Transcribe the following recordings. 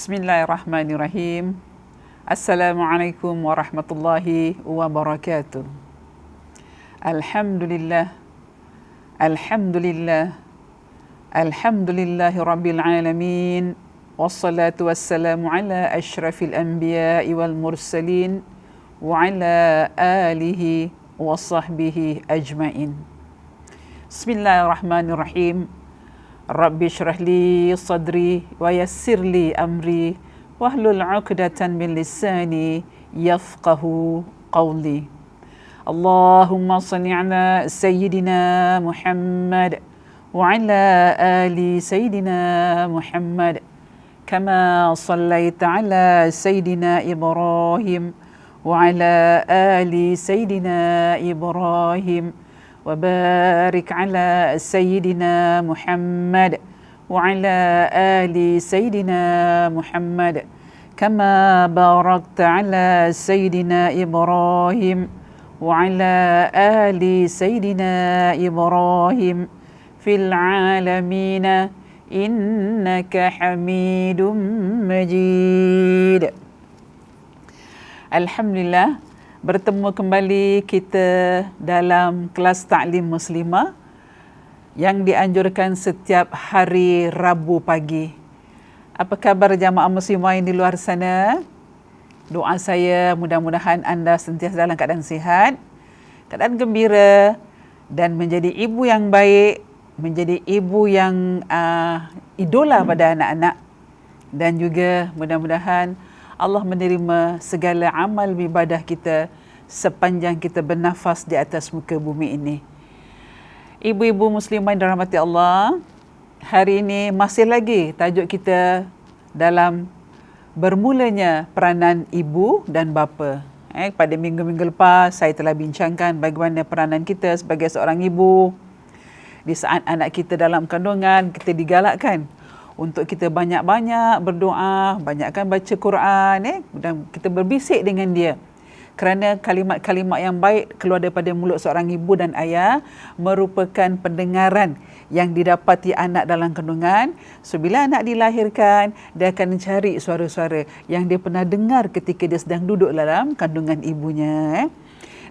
Bismillahirrahmanirrahim. Assalamualaikum warahmatullahi wabarakatuh. Alhamdulillah. Alhamdulillah. Alhamdulillahi rabbil alamin. Wassalatu wassalamu ala asyrafil anbiya'i wal mursalin wa ala alihi wa sahbihi ajmain. Bismillahirrahmanirrahim. Rabbi syrah li sadri wa yassir li amri wahlul 'uqdatan min lisani yafqahu qawli. Allahumma salli ala sayyidina Muhammad wa ala ali sayyidina Muhammad kama sallaita ala sayyidina Ibrahim wa ala ali sayyidina Ibrahim وبارك على سيدنا محمد وعلى آل سيدنا محمد كما باركت على سيدنا إبراهيم وعلى آل سيدنا إبراهيم في العالمين إنك حميد مجيد. Alhamdulillah, bertemu kembali kita dalam kelas Ta'lim Muslimah yang dianjurkan setiap hari Rabu pagi. Apa khabar jamaah muslimah yang di luar sana? Doa saya mudah-mudahan anda sentiasa dalam keadaan sihat, keadaan gembira dan menjadi ibu yang baik, menjadi ibu yang idola pada anak-anak, dan juga mudah-mudahan Allah menerima segala amal ibadah kita sepanjang kita bernafas di atas muka bumi ini. Ibu-ibu muslimah yang dirahmati Allah, hari ini masih lagi tajuk kita dalam bermulanya peranan ibu dan bapa. Pada minggu-minggu lepas saya telah bincangkan bagaimana peranan kita sebagai seorang ibu. Di saat anak kita dalam kandungan, kita digalakkan untuk kita banyak-banyak berdoa, banyakkan baca Quran, dan kita berbisik dengan dia. Kerana kalimat-kalimat yang baik keluar daripada mulut seorang ibu dan ayah merupakan pendengaran yang didapati anak dalam kandungan. So, bila anak dilahirkan, dia akan mencari suara-suara yang dia pernah dengar ketika dia sedang duduk dalam kandungan ibunya.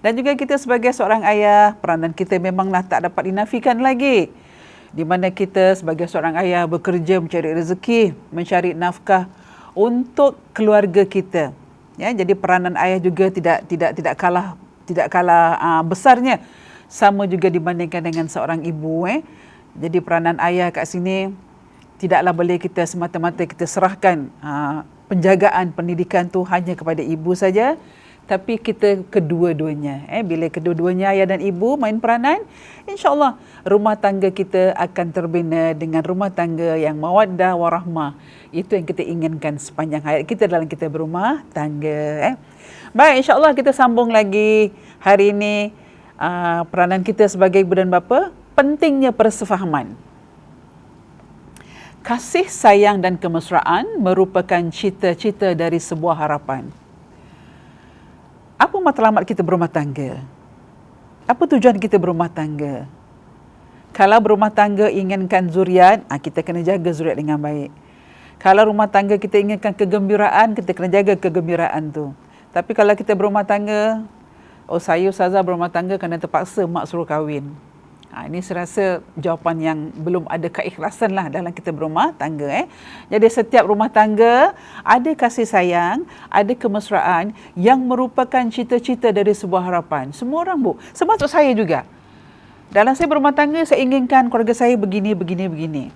Dan juga kita sebagai seorang ayah, peranan kita memanglah tak dapat dinafikan lagi. Di mana kita sebagai seorang ayah bekerja mencari rezeki, mencari nafkah untuk keluarga kita. Ya, jadi peranan ayah juga tidak kalah besarnya, sama juga dibandingkan dengan seorang ibu. Jadi peranan ayah kat sini tidaklah boleh kita semata-mata kita serahkan penjagaan pendidikan tu hanya kepada ibu saja, tapi kita kedua-duanya. Bila kedua-duanya ayah dan ibu main peranan, insya-Allah rumah tangga kita akan terbina dengan rumah tangga yang mawaddah warahmah. Itu yang kita inginkan sepanjang hayat kita dalam kita berumah tangga. Baik, insya-Allah kita sambung lagi hari ini peranan kita sebagai ibu dan bapa, pentingnya persefahaman. Kasih sayang dan kemesraan merupakan cita-cita dari sebuah harapan. Apa matlamat kita berumah tangga? Apa tujuan kita berumah tangga? Kalau berumah tangga inginkan zuriat, kita kena jaga zuriat dengan baik. Kalau rumah tangga kita inginkan kegembiraan, kita kena jaga kegembiraan tu. Tapi kalau kita berumah tangga, saya Ustazah berumah tangga kerana terpaksa mak suruh kahwin. Ini saya rasa jawapan yang belum ada keikhlasan lah dalam kita berumah tangga. Jadi setiap rumah tangga ada kasih sayang, ada kemesraan yang merupakan cita-cita dari sebuah harapan. Semua orang, Bu. Termasuk saya juga. Dalam saya berumah tangga, saya inginkan keluarga saya begini.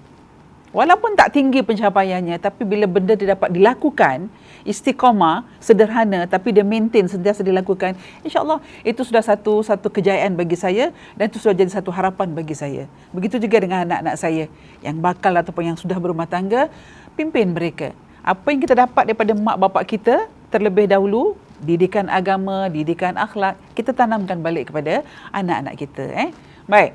Walaupun tak tinggi pencapaiannya, tapi bila benda dia dapat dilakukan, istiqamah, sederhana, tapi dia maintain, sentiasa dilakukan, insya-Allah itu sudah satu kejayaan bagi saya, dan itu sudah jadi satu harapan bagi saya. Begitu juga dengan anak-anak saya yang bakal ataupun yang sudah berumah tangga, pimpin mereka. Apa yang kita dapat daripada mak bapak kita terlebih dahulu, didikan agama, didikan akhlak, kita tanamkan balik kepada anak-anak kita. Baik.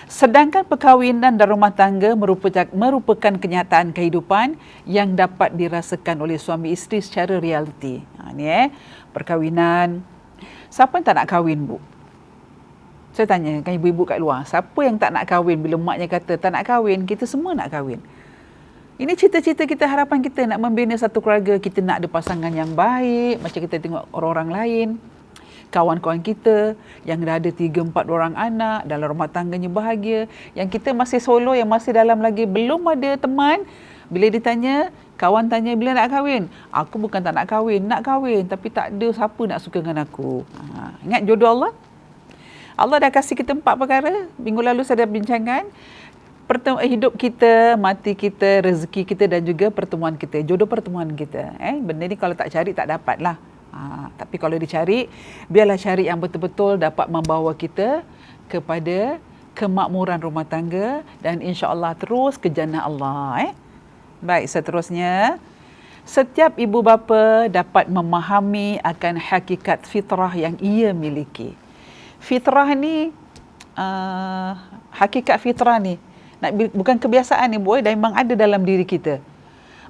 Sedangkan perkahwinan dan rumah tangga merupakan kenyataan kehidupan yang dapat dirasakan oleh suami isteri secara realiti. Perkahwinan. Siapa yang tak nak kahwin, Bu? Saya tanya kan ibu-ibu kat luar, siapa yang tak nak kahwin bila maknya kata tak nak kahwin? Kita semua nak kahwin. Ini cita-cita kita, harapan kita nak membina satu keluarga, kita nak ada pasangan yang baik, macam kita tengok orang-orang lain. Kawan-kawan kita yang dah ada 3-4 orang anak, dalam rumah tangganya bahagia. Yang kita masih solo, yang masih dalam lagi, belum ada teman. Bila ditanya, kawan tanya bila nak kahwin. Aku bukan tak nak kahwin, tapi tak ada siapa nak suka dengan aku. Ingat jodoh Allah? Allah dah kasih kita 4 perkara. Minggu lalu saya dah bincangkan. Hidup kita, mati kita, rezeki kita dan juga pertemuan kita. Jodoh pertemuan kita. Benda ni kalau tak cari tak dapat lah. Tapi kalau dicari, biarlah cari yang betul-betul dapat membawa kita kepada kemakmuran rumah tangga dan insya-Allah terus ke jannah Allah. Baik, seterusnya, setiap ibu bapa dapat memahami akan hakikat fitrah yang ia miliki. Fitrah ni, hakikat fitrah ni, bukan kebiasaan ni, boy, dan memang ada dalam diri kita.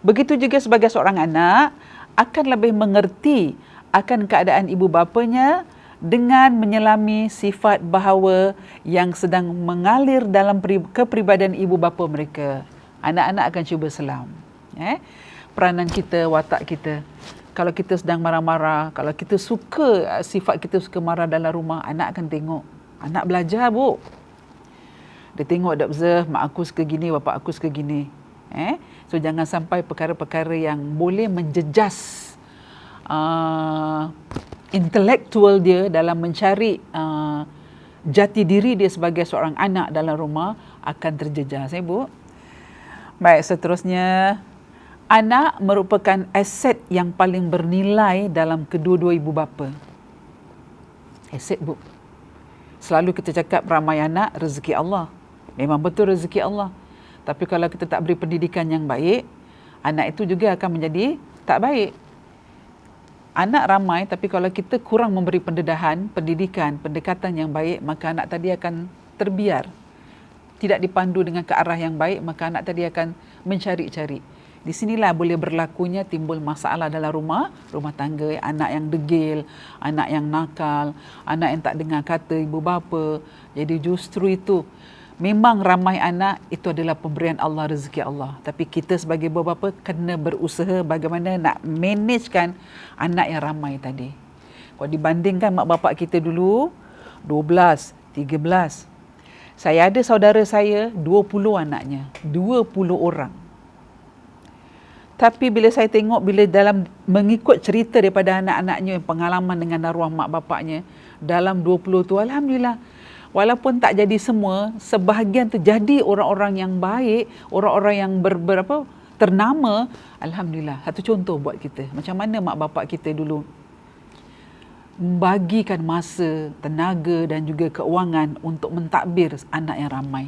Begitu juga sebagai seorang anak, akan lebih mengerti akan keadaan ibu bapanya dengan menyelami sifat bahawa yang sedang mengalir dalam kepribadian ibu bapa mereka. Anak-anak akan cuba selam. Peranan kita, watak kita. Kalau kita sedang marah-marah, kalau kita suka, sifat kita suka marah dalam rumah, anak akan tengok. Anak belajar, bu. Dia tengok, dia observe, mak aku suka gini, bapak aku suka gini. So jangan sampai perkara-perkara yang boleh menjejas intelektual dia dalam mencari jati diri dia sebagai seorang anak dalam rumah akan terjejas, Bu. Baik, seterusnya, anak merupakan aset yang paling bernilai dalam kedua-dua ibu bapa. Aset, Bu. Selalu kita cakap ramai anak, rezeki Allah. Memang betul rezeki Allah. Tapi kalau kita tak beri pendidikan yang baik, anak itu juga akan menjadi tak baik. Anak ramai, tapi kalau kita kurang memberi pendedahan, pendidikan, pendekatan yang baik, maka anak tadi akan terbiar. Tidak dipandu dengan ke arah yang baik, maka anak tadi akan mencari-cari. Di sinilah boleh berlakunya timbul masalah dalam rumah tangga. Anak yang degil, anak yang nakal, anak yang tak dengar kata ibu bapa. Jadi justru itu, memang ramai anak itu adalah pemberian Allah, rezeki Allah. Tapi kita sebagai ibu bapa kena berusaha bagaimana nak managekan anak yang ramai tadi. Kalau dibandingkan mak bapak kita dulu, 12, 13. Saya ada saudara saya, 20 anaknya. 20 orang. Tapi bila saya tengok, bila dalam mengikut cerita daripada anak-anaknya, pengalaman dengan arwah mak bapaknya, dalam 20 tu, Alhamdulillah, walaupun tak jadi semua, sebahagian tu jadi orang-orang yang baik, orang-orang yang ternama. Alhamdulillah, satu contoh buat kita. Macam mana mak bapak kita dulu membagikan masa, tenaga dan juga keuangan untuk mentadbir anak yang ramai.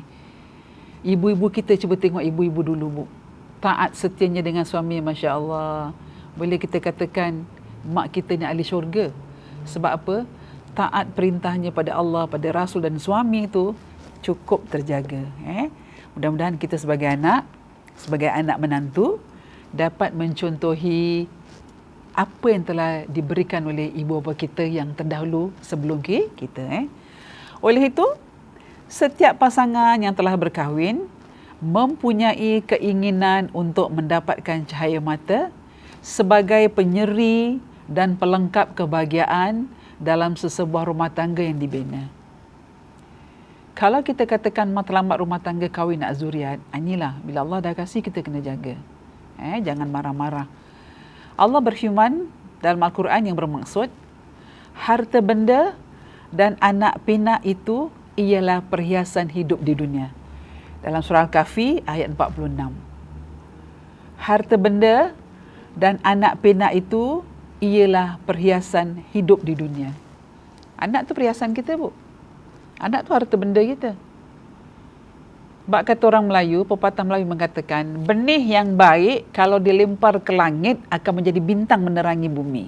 Ibu-ibu kita, cuba tengok ibu-ibu dulu, Bu. Taat setianya dengan suami, Masya Allah. Boleh kita katakan mak kita ni ahli syurga. Sebab apa? Taat perintahnya pada Allah, pada Rasul dan suami itu cukup terjaga. Mudah-mudahan kita sebagai anak menantu, dapat mencontohi apa yang telah diberikan oleh ibu bapa kita yang terdahulu sebelum kita. Oleh itu, setiap pasangan yang telah berkahwin mempunyai keinginan untuk mendapatkan cahaya mata sebagai penyeri dan pelengkap kebahagiaan dalam sesebuah rumah tangga yang dibina. Kalau kita katakan matlamat rumah tangga kahwin nak zuriat, inilah bila Allah dah kasih kita kena jaga. Jangan marah-marah. Allah berfirman dalam Al-Quran yang bermaksud, harta benda dan anak pinak itu ialah perhiasan hidup di dunia. Dalam surah Al-Kahfi ayat 46. Harta benda dan anak pinak itu ialah perhiasan hidup di dunia. Anak tu perhiasan kita, Bu. Anak tu harta benda kita. Bak kata orang Melayu, pepatah Melayu mengatakan, benih yang baik kalau dilempar ke langit akan menjadi bintang menerangi bumi.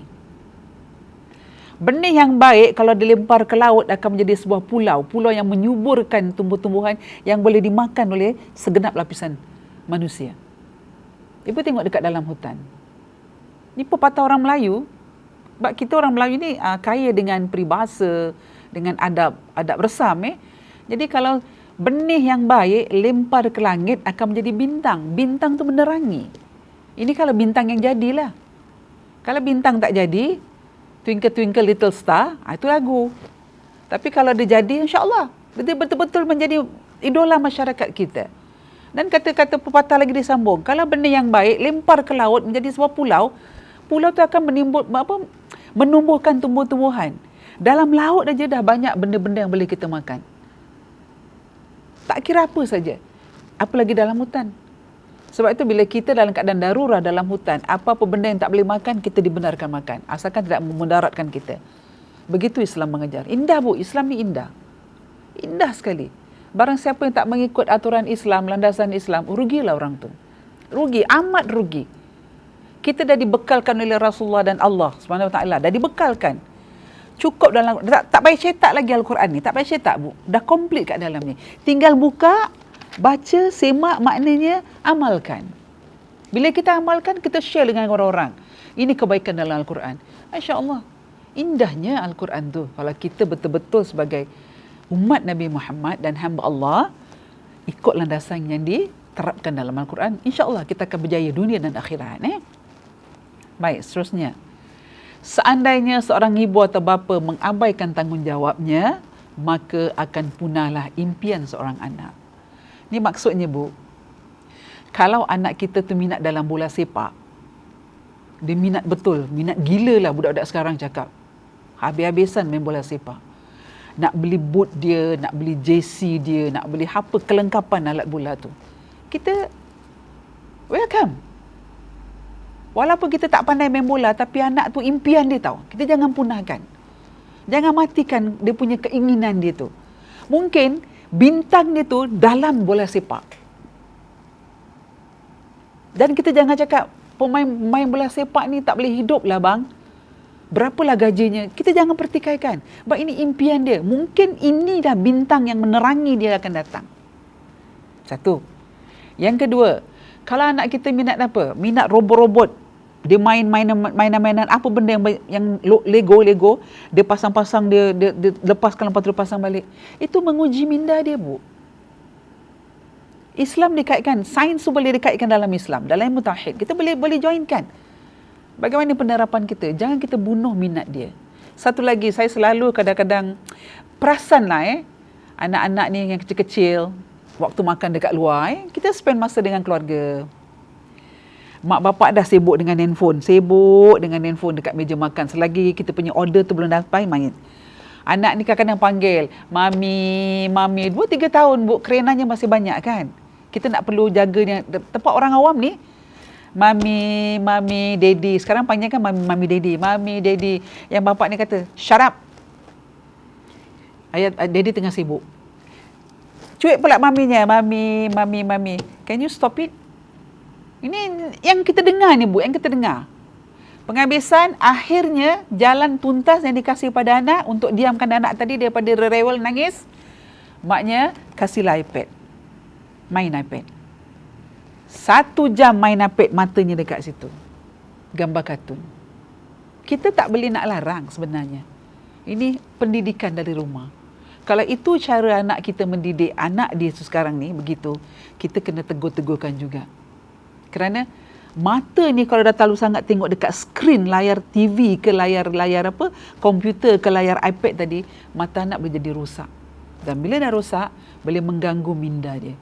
Benih yang baik kalau dilempar ke laut akan menjadi sebuah pulau yang menyuburkan tumbuh-tumbuhan yang boleh dimakan oleh segenap lapisan manusia. Ibu tengok dekat dalam hutan. Ini pepatah orang Melayu. Sebab kita orang Melayu ni kaya dengan peribahasa, dengan adab resam. Jadi kalau Benih yang baik lempar ke langit akan menjadi bintang. Bintang tu menerangi. Ini kalau bintang yang jadilah. Kalau bintang tak jadi, Twinkle Twinkle Little Star, itu lagu. Tapi kalau dia jadi, insya-Allah dia betul-betul menjadi idola masyarakat kita. Dan kata-kata pepatah lagi disambung, kalau benih yang baik lempar ke laut menjadi sebuah pulau, pulau tu akan menumbuhkan tumbuh-tumbuhan. Dalam laut aja dah banyak benda-benda yang boleh kita makan. Tak kira apa saja. Apalagi dalam hutan. Sebab itu bila kita dalam keadaan darurat dalam hutan, apa-apa benda yang tak boleh makan, kita dibenarkan makan. Asalkan tidak memudaratkan kita. Begitu Islam mengajar. Indah bu, Islam ni indah. Indah sekali. Barang siapa yang tak mengikut aturan Islam, landasan Islam, rugilah orang tu. Rugi, amat rugi. Kita dah dibekalkan oleh Rasulullah dan Allah Subhanahu Wa Taala. Dah dibekalkan. Cukup dalam, tak payah cetak lagi Al-Quran ni. Tak payah cetak bu. Dah komplit kat dalam ni. Tinggal buka, baca, semak maknanya, amalkan. Bila kita amalkan, kita share dengan orang-orang. Ini kebaikan dalam Al-Quran. Masya Allah. Indahnya Al-Quran tu. Kalau kita betul-betul sebagai umat Nabi Muhammad dan hamba Allah, ikut landasan yang diterapkan dalam Al-Quran, insya-Allah kita akan berjaya dunia dan akhirat. Baik, seterusnya. Seandainya seorang ibu atau bapa mengabaikan tanggungjawabnya, maka akan punahlah impian seorang anak. Ni maksudnya bu, kalau anak kita tu minat dalam bola sepak, dia minat betul, minat gila lah budak-budak sekarang cakap. Habis-habisan main bola sepak. Nak beli boot dia, nak beli jersey dia, nak beli apa kelengkapan alat bola tu. Kita welcome. Walaupun kita tak pandai main bola, tapi anak tu impian dia tahu. Kita jangan punahkan. Jangan matikan dia punya keinginan dia tu. Mungkin bintang dia tu dalam bola sepak. Dan kita jangan cakap, pemain bola sepak ni tak boleh hidup lah bang. Berapalah gajinya. Kita jangan pertikaikan. Sebab ini impian dia. Mungkin ini dah bintang yang menerangi dia akan datang. Satu. Yang kedua, kalau anak kita minat apa? Minat robot-robot. Dia main mainan apa benda yang Lego, dia pasang-pasang, dia lepaskan, lepas tu pasang balik. Itu menguji minda dia bu. Islam dikaitkan, sains tu boleh dikaitkan dalam Islam, dalam ilmu tauhid. Kita boleh joinkan. Bagaimana penerapan kita? Jangan kita bunuh minat dia. Satu lagi, saya selalu kadang-kadang perasan lah anak-anak ni yang kecil-kecil, waktu makan dekat luar, kita spend masa dengan keluarga. Mak bapak dah sibuk dengan handphone dekat meja makan. Selagi kita punya order tu belum dapat, main. Anak ni kadang-kadang panggil, Mami, 2-3 tahun, bu, kerenanya masih banyak kan. Kita nak perlu jaga dia. Tempat orang awam ni, Mami, Daddy. Sekarang panggil kan Mami, Daddy. Yang bapak ni kata, shut up. Daddy tengah sibuk. Cuik pula maminya, Mami. Can you stop it? Ini yang kita dengar ni bu, yang kita dengar. Penghabisan, akhirnya jalan tuntas yang dikasih pada anak untuk diamkan anak tadi daripada rewel nangis. Maknya, kasihlah iPad. Main iPad. 1 jam main iPad, matanya dekat situ. Gambar kartun. Kita tak boleh nak larang sebenarnya. Ini pendidikan dari rumah. Kalau itu cara anak kita mendidik anak dia sekarang ni, begitu, kita kena tegur-tegurkan juga. Kerana mata ni kalau dah terlalu sangat tengok dekat skrin layar TV ke layar komputer ke layar iPad tadi, mata anak boleh jadi rosak. Dan bila dah rosak, boleh mengganggu minda dia.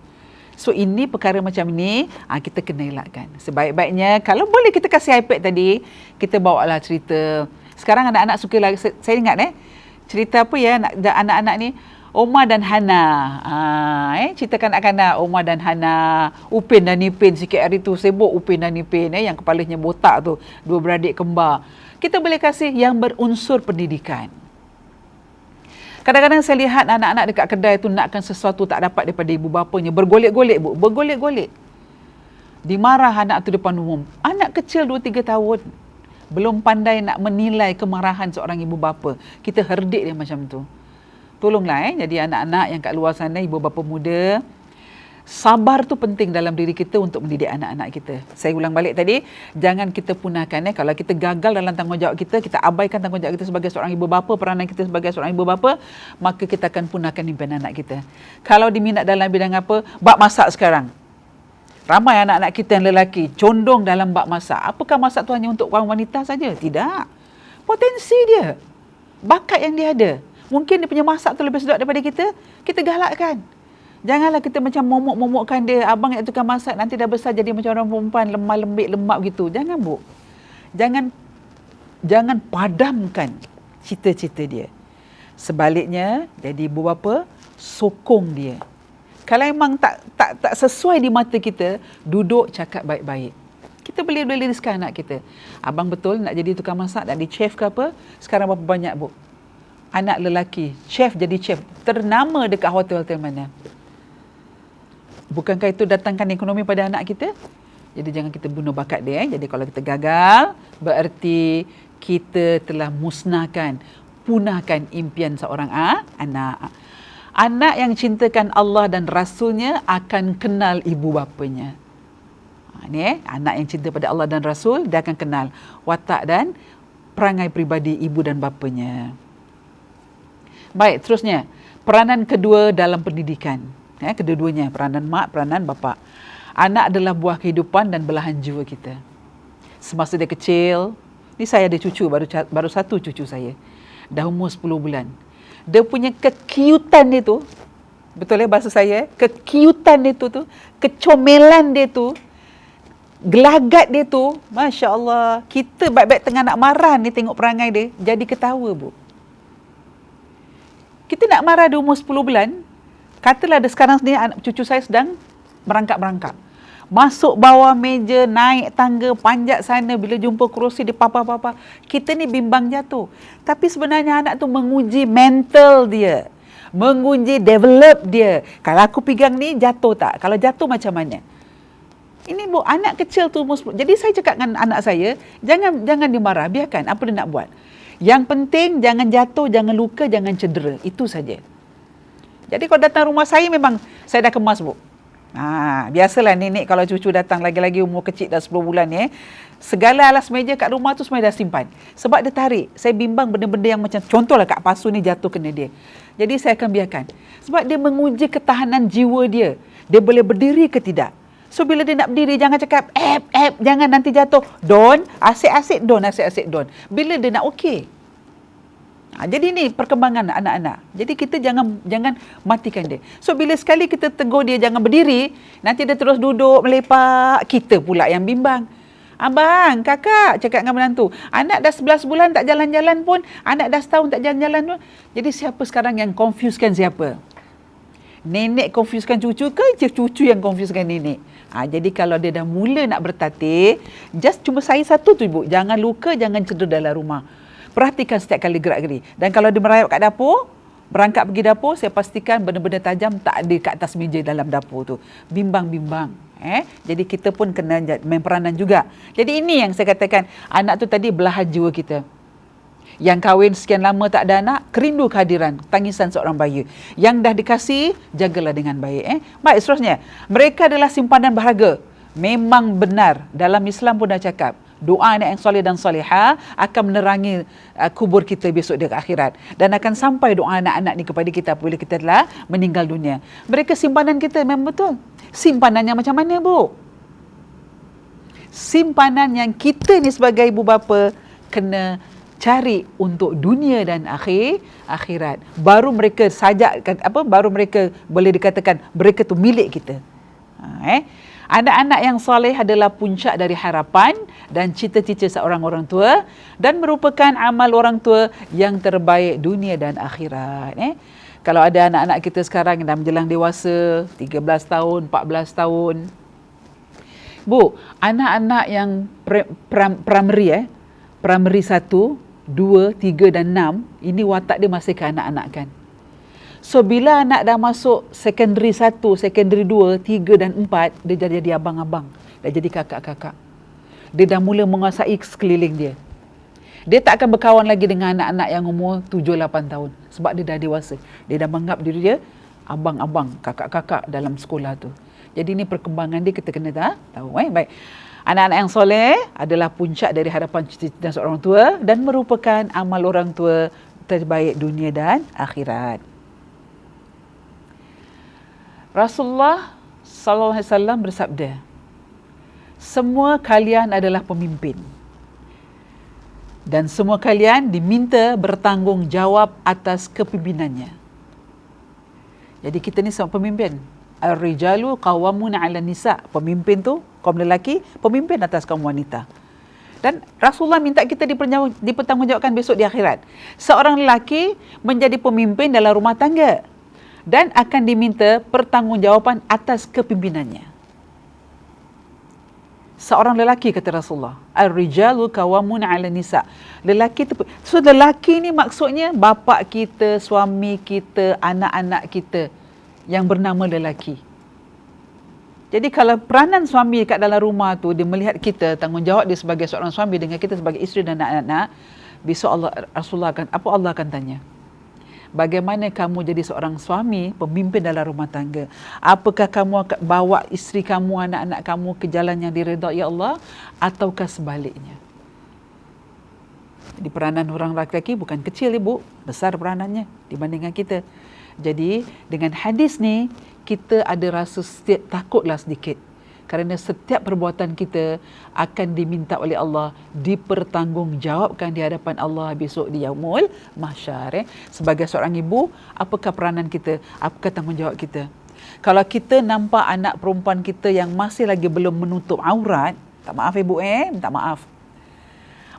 So ini perkara macam ni, kita kena elakkan. Sebaik-baiknya, kalau boleh kita kasih iPad tadi, kita bawalah cerita. Sekarang anak-anak suka lagi, saya ingat cerita apa ya anak-anak ni, Omar dan Hana. Ceritakan kanak-kanak Omar dan Hana, Upin dan Ipin. Sikit hari tu sibuk Upin dan Ipin yang kepalanya botak tu, 2 beradik kembar. Kita boleh kasih yang berunsur pendidikan. Kadang-kadang saya lihat anak-anak dekat kedai tu nakkan sesuatu tak dapat daripada ibu bapanya. Bergolek-golek bu, bergolek-golek. Dimarah anak tu depan umum. Anak kecil 2-3 tahun. Belum pandai nak menilai kemarahan seorang ibu bapa. Kita herdik dia macam tu. Tolonglah jadi anak-anak yang kat luar sana, ibu bapa muda, Sabar tu penting dalam diri kita untuk mendidik anak-anak kita. Saya ulang balik tadi, jangan kita punahkan. Kalau kita gagal dalam tanggungjawab kita, kita abaikan tanggungjawab kita sebagai seorang ibu bapa, peranan kita sebagai seorang ibu bapa, maka kita akan punahkan impian anak kita. Kalau diminat dalam bidang apa, bab masak sekarang. Ramai anak-anak kita yang lelaki condong dalam bab masak. Apakah masak tu hanya untuk kaum wanita saja? Tidak. Potensi dia, bakat yang dia ada. Mungkin dia punya masak tu lebih sedap daripada kita, kita galakkan. Janganlah kita macam momok-momokkan dia, abang yang tukang masak nanti dah besar jadi macam orang perempuan lemah lembik lemak gitu. Jangan, Bu. Jangan padamkan cita-cita dia. Sebaliknya, jadi ibu bapa sokong dia. Kalau memang tak sesuai di mata kita, duduk cakap baik-baik. Kita boleh riskan anak kita. Abang betul nak jadi tukang masak, nak jadi chef ke apa? Sekarang berapa banyak, Bu? Anak lelaki, chef jadi chef. Ternama dekat hotel-hotel mana? Bukankah itu datangkan ekonomi pada anak kita? Jadi jangan kita bunuh bakat dia. Jadi kalau kita gagal, berarti kita telah musnahkan, punahkan impian seorang anak. Anak yang cintakan Allah dan Rasulnya akan kenal ibu bapanya. Anak yang cinta pada Allah dan Rasul, dia akan kenal watak dan perangai peribadi ibu dan bapanya. Baik, terusnya. Peranan kedua dalam pendidikan. Kedua-duanya, peranan mak, peranan bapa. Anak adalah buah kehidupan dan belahan jiwa kita. Semasa dia kecil, ni saya ada cucu, baru satu cucu saya. Dah umur 10 bulan. Dia punya kekiutan dia tu, betul bahasa saya, kekiutan dia tu, kecomelan dia tu, gelagat dia tu, Masya Allah, kita baik-baik tengah nak marah ni tengok perangai dia, jadi ketawa, Bu. Kita nak marah di umur 10 bulan, katalah ada sekarang ni cucu saya sedang merangkak-merangkak. Masuk bawah meja, naik tangga, panjat sana, bila jumpa kerusi dia papa-papa. Kita ni bimbang jatuh. Tapi sebenarnya anak tu menguji mental dia. Menguji develop dia. Kalau aku pegang ni, jatuh tak? Kalau jatuh macam mana? Ini, Bu, anak kecil tu umur 10. Jadi saya cakap dengan anak saya, jangan dimarah, biarkan apa dia nak buat. Yang penting jangan jatuh, jangan luka, jangan cedera. Itu saja. Jadi kalau datang rumah saya memang saya dah kemas, Bu. Biasalah nenek kalau cucu datang lagi-lagi umur kecil dah 10 bulan segala alas meja kat rumah tu semua dah simpan. Sebab dia tarik. Saya bimbang benda-benda yang macam contohlah kat pasu ni jatuh kena dia. Jadi saya akan biarkan. Sebab dia menguji ketahanan jiwa dia. Dia boleh berdiri ke tidak. So bila dia nak berdiri jangan cakap jangan nanti jatuh. Don, asyik-asyik don. Bila dia nak okey. Jadi ni perkembangan anak-anak. Jadi kita jangan matikan dia. So bila sekali kita tegur dia jangan berdiri, nanti dia terus duduk melepak, kita pula yang bimbang. Abang, kakak cakap dengan menantu, anak dah 11 bulan tak jalan-jalan pun, anak dah setahun tak jalan-jalan pun. Jadi siapa sekarang yang confusekan siapa? Nenek confusekan cucu ke cucu yang confusekan nenek? Jadi kalau dia dah mula nak bertatih, just cuma saya satu tu, Ibu, jangan luka, jangan cedera dalam rumah. Perhatikan setiap kali gerak-geri. Dan kalau dia merayap kat dapur, berangkat pergi dapur, saya pastikan benda-benda tajam tak ada kat atas meja dalam dapur tu. Bimbang-bimbang. Jadi kita pun kena main peranan juga. Jadi ini yang saya katakan, anak tu tadi belahan jiwa kita. Yang kahwin sekian lama tak ada anak, kerindu kehadiran, tangisan seorang bayi. Yang dah dikasih, jagalah dengan baik. Baik, seterusnya. Mereka adalah simpanan berharga. Memang benar. Dalam Islam pun dah cakap. Doa anak yang soleh dan soleha akan menerangi kubur kita besok di akhirat. Dan akan sampai doa anak-anak ni kepada kita apabila kita telah meninggal dunia. Mereka simpanan kita, memang betul. Simpanan yang macam mana, Bu? Simpanan yang kita ni sebagai ibu bapa kena cari untuk dunia dan akhirat. Baru mereka baru mereka boleh dikatakan mereka tu milik kita. Anak-anak yang soleh adalah puncak dari harapan dan cita-cita seorang orang tua dan merupakan amal orang tua yang terbaik dunia dan akhirat. Kalau ada anak-anak kita sekarang yang dah menjelang dewasa, 13 tahun, 14 tahun. Bu, anak-anak yang primary 1, 2, 3 dan 6, ini watak dia masih kanak-kanak kan. So bila anak dah masuk secondary 1, secondary 2, 3 dan 4, dia dah jadi abang-abang, dah jadi kakak-kakak. Dia dah mula menguasai sekeliling dia. Dia tak akan berkawan lagi dengan anak-anak yang umur 7, 8 tahun. Sebab dia dah dewasa. Dia dah menganggap diri dia abang-abang, kakak-kakak dalam sekolah tu. Jadi ini perkembangan dia kita kena tahu. Baik. Anak-anak yang soleh adalah puncak dari harapan cita-cita seorang tua dan merupakan amal orang tua terbaik dunia dan akhirat. Rasulullah sallallahu alaihi wasallam bersabda, semua kalian adalah pemimpin dan semua kalian diminta bertanggungjawab atas kepimpinannya. Jadi kita ni semua pemimpin. Ar-rijalu qawwamuna 'alan nisa. Pemimpin tu kaum lelaki, pemimpin atas kaum wanita. Dan Rasulullah minta kita dipertanggungjawabkan besok di akhirat. Seorang lelaki menjadi pemimpin dalam rumah tangga dan akan diminta pertanggungjawaban atas kepimpinannya. Seorang lelaki, kata Rasulullah, ar-rijalu qawwamuna 'alan nisa. Lelaki tu, so lelaki ni maksudnya bapa kita, suami kita, anak-anak kita yang bernama lelaki. Jadi kalau peranan suami kat dalam rumah tu, dia melihat kita, tanggungjawab dia sebagai seorang suami dengan kita sebagai isteri dan anak-anak, besok Rasulullah akan tanya, bagaimana kamu jadi seorang suami, pemimpin dalam rumah tangga? Apakah kamu akan bawa isteri kamu, anak-anak kamu ke jalan yang diredai ya Allah, ataukah sebaliknya? Jadi peranan orang lelaki bukan kecil, ibu, besar peranannya dibandingkan kita. Jadi dengan hadis ni kita ada rasa takutlah sedikit, kerana setiap perbuatan kita akan diminta oleh Allah dipertanggungjawabkan di hadapan Allah besok di yaumul mahsyar. Sebagai seorang ibu, apakah peranan kita? Apakah tanggungjawab kita? Kalau kita nampak anak perempuan kita yang masih lagi belum menutup aurat, tak maaf ibu, minta maaf,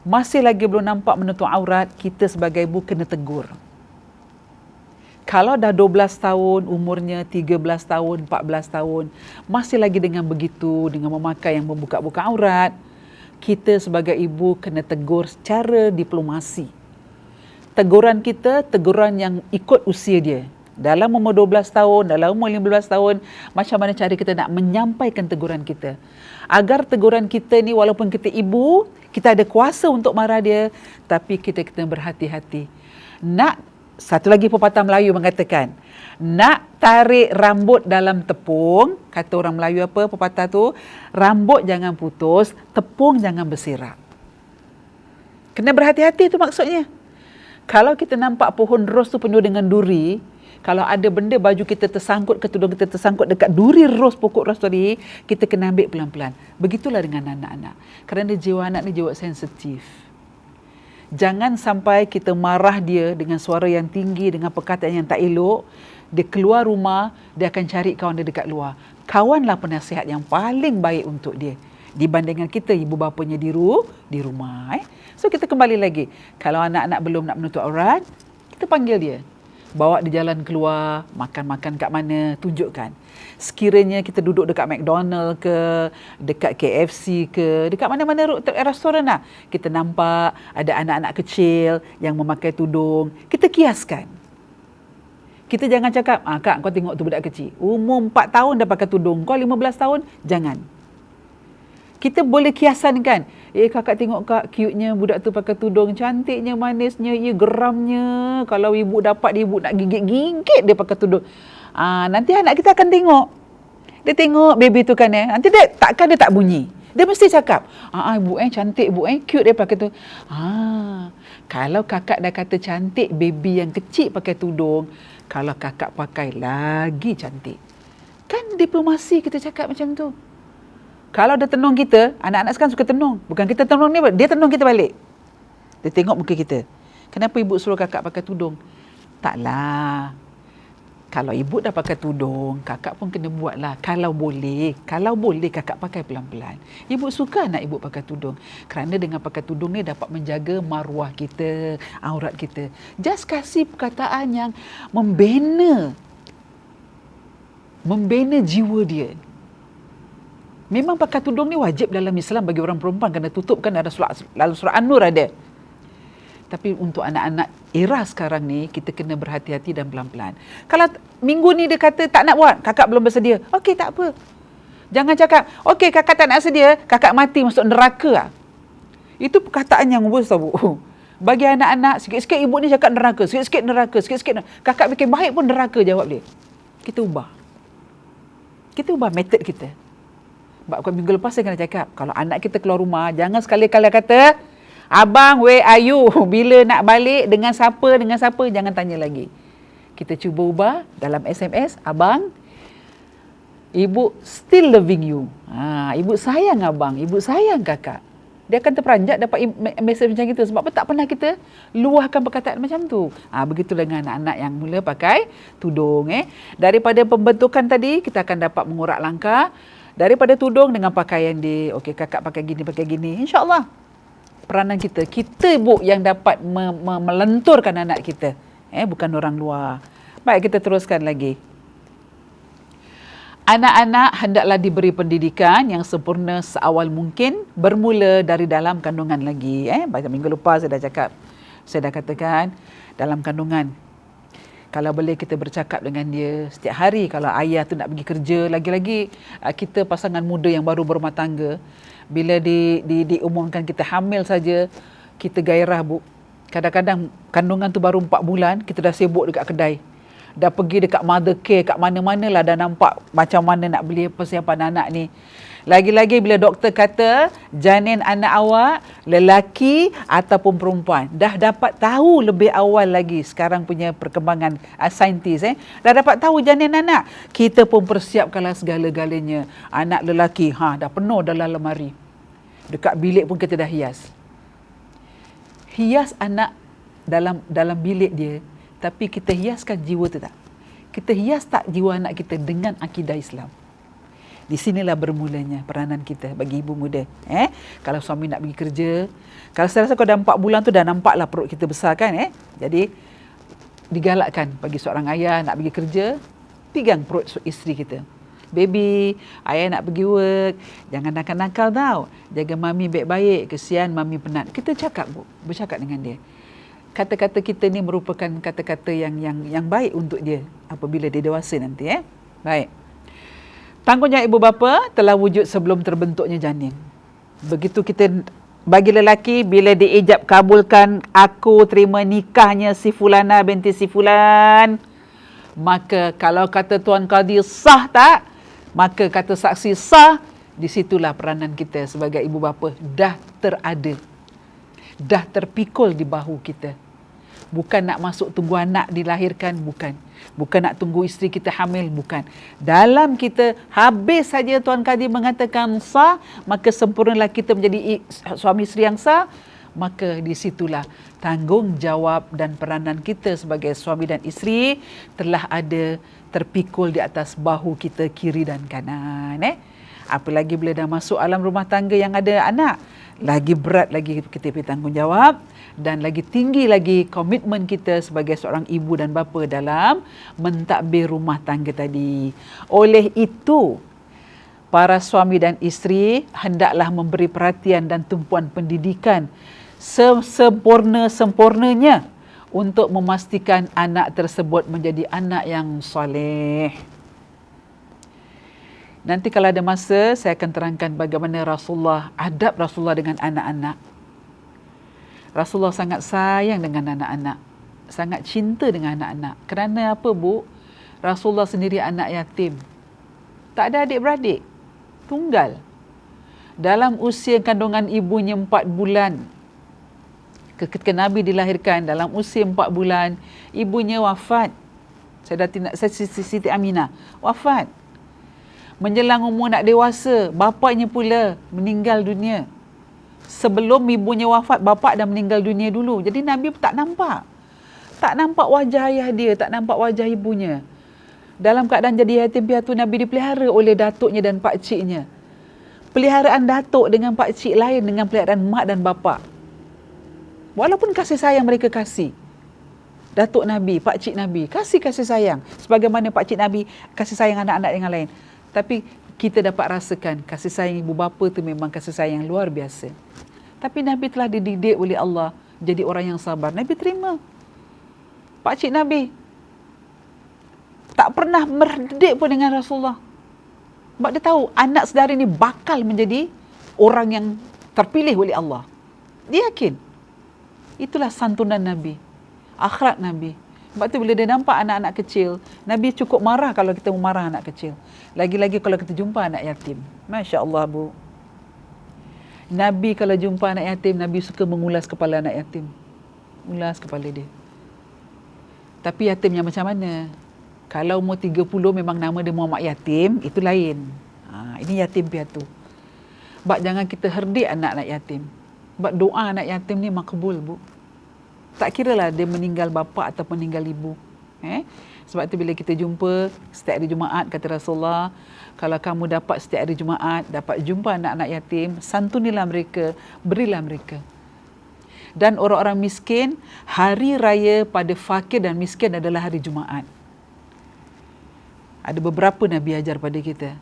masih lagi belum nampak menutup aurat, kita sebagai ibu kena tegur. Kalau dah 12 tahun umurnya, 13 tahun, 14 tahun, masih lagi dengan begitu, dengan memakai yang membuka-buka aurat, kita sebagai ibu kena tegur secara diplomasi. Teguran kita, teguran yang ikut usia dia. Dalam umur 12 tahun, dalam umur 15 tahun, macam mana cara kita nak menyampaikan teguran kita. Agar teguran kita ni, walaupun kita ibu, kita ada kuasa untuk marah dia, tapi kita kena berhati-hati. Satu lagi pepatah Melayu mengatakan, nak tarik rambut dalam tepung, kata orang Melayu apa pepatah tu, rambut jangan putus, tepung jangan bersirak. Kena berhati-hati tu maksudnya. Kalau kita nampak pohon ros tu penuh dengan duri, kalau ada benda baju kita tersangkut ke tudung kita tersangkut dekat duri ros, pokok ros tadi, kita kena ambil pelan-pelan. Begitulah dengan anak-anak. Kerana jiwa anak ni jiwa sensitif. Jangan sampai kita marah dia dengan suara yang tinggi, dengan perkataan yang tak elok. Dia keluar rumah, dia akan cari kawan dia dekat luar. Kawanlah penasihat yang paling baik untuk dia dibandingkan kita, ibu bapanya di rumah. So kita kembali lagi. Kalau anak-anak belum nak menutup aurat, kita panggil dia. Bawa dia jalan keluar, makan-makan kat mana, tunjukkan. Sekiranya kita duduk dekat McDonald ke, dekat KFC ke, dekat mana-mana restoran lah, kita nampak ada anak-anak kecil yang memakai tudung, kita kiaskan. Kita jangan cakap, kak kau tengok tu budak kecil, umur 4 tahun dah pakai tudung, kau 15 tahun, jangan. Kita boleh kiasankan. Kakak tengok kak, cute-nya budak tu pakai tudung, cantiknya, manisnya, geramnya. Kalau ibu dapat, ibu nak gigit-gigit dia pakai tudung. Nanti anak kita akan tengok. Dia tengok baby tu kan, nanti dia tak bunyi. Dia mesti cakap, ibu cantik, ibu cute dia pakai tu. Kalau kakak dah kata cantik, baby yang kecil pakai tudung, kalau kakak pakai lagi cantik. Kan diplomasi kita cakap macam tu. Kalau dia tenung kita, anak-anak sekarang suka tenung. Bukan kita tenung dia tenung kita balik. Dia tengok muka kita. Kenapa ibu suruh kakak pakai tudung? Taklah. Kalau ibu dah pakai tudung, kakak pun kena buatlah. Kalau boleh kakak pakai pelan-pelan. Ibu suka anak ibu pakai tudung. Kerana dengan pakai tudung ni dapat menjaga maruah kita, aurat kita. Just kasih perkataan yang membina jiwa dia. Memang pakai tudung ni wajib dalam Islam bagi orang perempuan, kena tutup kan, ada dalam surah An-Nur ada. Tapi untuk anak-anak era sekarang ni, kita kena berhati-hati dan pelan-pelan. Kalau minggu ni dia kata tak nak buat, kakak belum bersedia, okey tak apa. Jangan cakap, okey kakak tak nak sedia, kakak mati masuk neraka. Itu perkataan yang worst tau bu. Bagi anak-anak, sikit-sikit ibu ni cakap neraka, sikit-sikit neraka, sikit-sikit neraka. Kakak bikin baik pun neraka, jawab dia. Kita ubah. Kita ubah metod kita. Sebab minggu lepas saya kena cakap, kalau anak kita keluar rumah, jangan sekali-kali kata, abang, where are you? Bila nak balik, dengan siapa, jangan tanya lagi. Kita cuba ubah dalam SMS, abang, ibu still loving you. Ibu sayang abang, ibu sayang kakak. Dia akan terperanjat dapat mesej macam itu. Sebab apa? Tak pernah kita luahkan perkataan macam tu. Begitu dengan anak-anak yang mula pakai tudung. Daripada pembentukan tadi, kita akan dapat mengurak langkah. Daripada tudung dengan pakaian dia. Okey, kakak pakai gini. InsyaAllah peranan kita. Kita ibu yang dapat melenturkan anak kita. Bukan orang luar. Baik, kita teruskan lagi. Anak-anak hendaklah diberi pendidikan yang sempurna seawal mungkin, bermula dari dalam kandungan lagi. Pada minggu lepas saya dah katakan, dalam kandungan. Kalau boleh kita bercakap dengan dia setiap hari. Kalau ayah tu nak pergi kerja, lagi-lagi kita pasangan muda yang baru berumah tangga, bila diumumkan kita hamil saja, kita gairah bu. Kadang-kadang kandungan tu baru 4 bulan, kita dah sibuk dekat kedai. Dah pergi dekat mother care, kat mana-mana lah dah nampak macam mana nak beli persiapan anak ni. Lagi-lagi bila doktor kata janin anak awak lelaki ataupun perempuan, dah dapat tahu lebih awal lagi sekarang punya perkembangan saintis. Dah dapat tahu janin anak, kita pun persiapkanlah segala-galanya. Anak lelaki, dah penuh dalam lemari. Dekat bilik pun kita dah hias. Hias anak dalam bilik dia, tapi kita hiaskan jiwa tu tak? Kita hias tak jiwa anak kita dengan akidah Islam? Di sinilah bermulanya peranan kita bagi ibu muda. Kalau suami nak pergi kerja, kalau saya rasa kalau dah 4 bulan tu dah nampaklah perut kita besar kan. Jadi digalakkan bagi seorang ayah nak pergi kerja, pegang perut isteri kita. Baby, ayah nak pergi work, jangan nakal-nakal tau. Jaga mami baik-baik, kesian mami penat. Kita cakap bu, bercakap dengan dia. Kata-kata kita ni merupakan kata-kata yang baik untuk dia apabila dia dewasa nanti. Baik. Tanggungjawab ibu bapa telah wujud sebelum terbentuknya janin. Begitu kita bagi lelaki, bila diijab kabulkan, aku terima nikahnya si fulana binti si fulan, maka kalau kata Tuan Qadi sah tak, maka kata saksi sah, di situlah peranan kita sebagai ibu bapa dah terada. Dah terpikul di bahu kita. Bukan nak masuk tunggu anak dilahirkan, bukan. Bukan nak tunggu isteri kita hamil, bukan. Dalam kita habis saja Tuan Qadi mengatakan sah, maka sempurnalah kita menjadi suami isteri yang sah, maka di situlah tanggungjawab dan peranan kita sebagai suami dan isteri telah ada terpikul di atas bahu kita kiri dan kanan. Apalagi bila dah masuk alam rumah tangga yang ada anak, lagi berat lagi kita punya tanggungjawab dan lagi tinggi lagi komitmen kita sebagai seorang ibu dan bapa dalam mentadbir rumah tangga tadi. Oleh itu, para suami dan isteri hendaklah memberi perhatian dan tumpuan pendidikan sempurna-sempurnanya untuk memastikan anak tersebut menjadi anak yang soleh. Nanti kalau ada masa, saya akan terangkan bagaimana adab Rasulullah dengan anak-anak. Rasulullah sangat sayang dengan anak-anak. Sangat cinta dengan anak-anak. Kerana apa bu? Rasulullah sendiri anak yatim. Tak ada adik-beradik. Tunggal. Dalam usia kandungan ibunya 4 bulan. Ketika Nabi dilahirkan, dalam usia 4 bulan, ibunya wafat. Siti Aminah wafat. Menjelang umur nak dewasa, bapaknya pula meninggal dunia. Sebelum ibunya wafat, bapak dah meninggal dunia dulu. Jadi Nabi tak nampak. Tak nampak wajah ayah dia, tak nampak wajah ibunya. Dalam keadaan jadi yatim piatu, Nabi dipelihara oleh datuknya dan pakciknya. Peliharaan datuk dengan pakcik lain dengan peliharaan mak dan bapak. Walaupun kasih sayang mereka kasih. Datuk Nabi, pakcik Nabi, kasih sayang. Sebagaimana pakcik Nabi kasih sayang anak-anak yang lain. Tapi kita dapat rasakan kasih sayang ibu bapa tu memang kasih sayang yang luar biasa. Tapi Nabi telah dididik oleh Allah jadi orang yang sabar. Nabi terima. Pakcik Nabi tak pernah berdedik pun dengan Rasulullah. Sebab dia tahu anak saudara ni bakal menjadi orang yang terpilih oleh Allah. Dia yakin. Itulah santunan Nabi. Akhlak Nabi. Sebab tu bila dia nampak anak-anak kecil, Nabi cukup marah kalau kita memarah anak kecil. Lagi-lagi kalau kita jumpa anak yatim. Masya Allah, Bu. Nabi kalau jumpa anak yatim, Nabi suka mengulas kepala anak yatim. Ulas kepala dia. Tapi yatim yang macam mana? Kalau umur 30 memang nama dia Muhammad Yatim, itu lain. Ini yatim piatu. Sebab jangan kita herdik anak-anak yatim. Sebab doa anak yatim ni makbul, Bu. Tak kira lah dia meninggal bapa ataupun meninggal ibu. Sebab tu bila kita jumpa setiap hari Jumaat, kata Rasulullah, kalau kamu dapat setiap hari Jumaat, dapat jumpa anak-anak yatim, santunilah mereka, berilah mereka. Dan orang-orang miskin, hari raya pada fakir dan miskin adalah hari Jumaat. Ada beberapa Nabi ajar pada kita.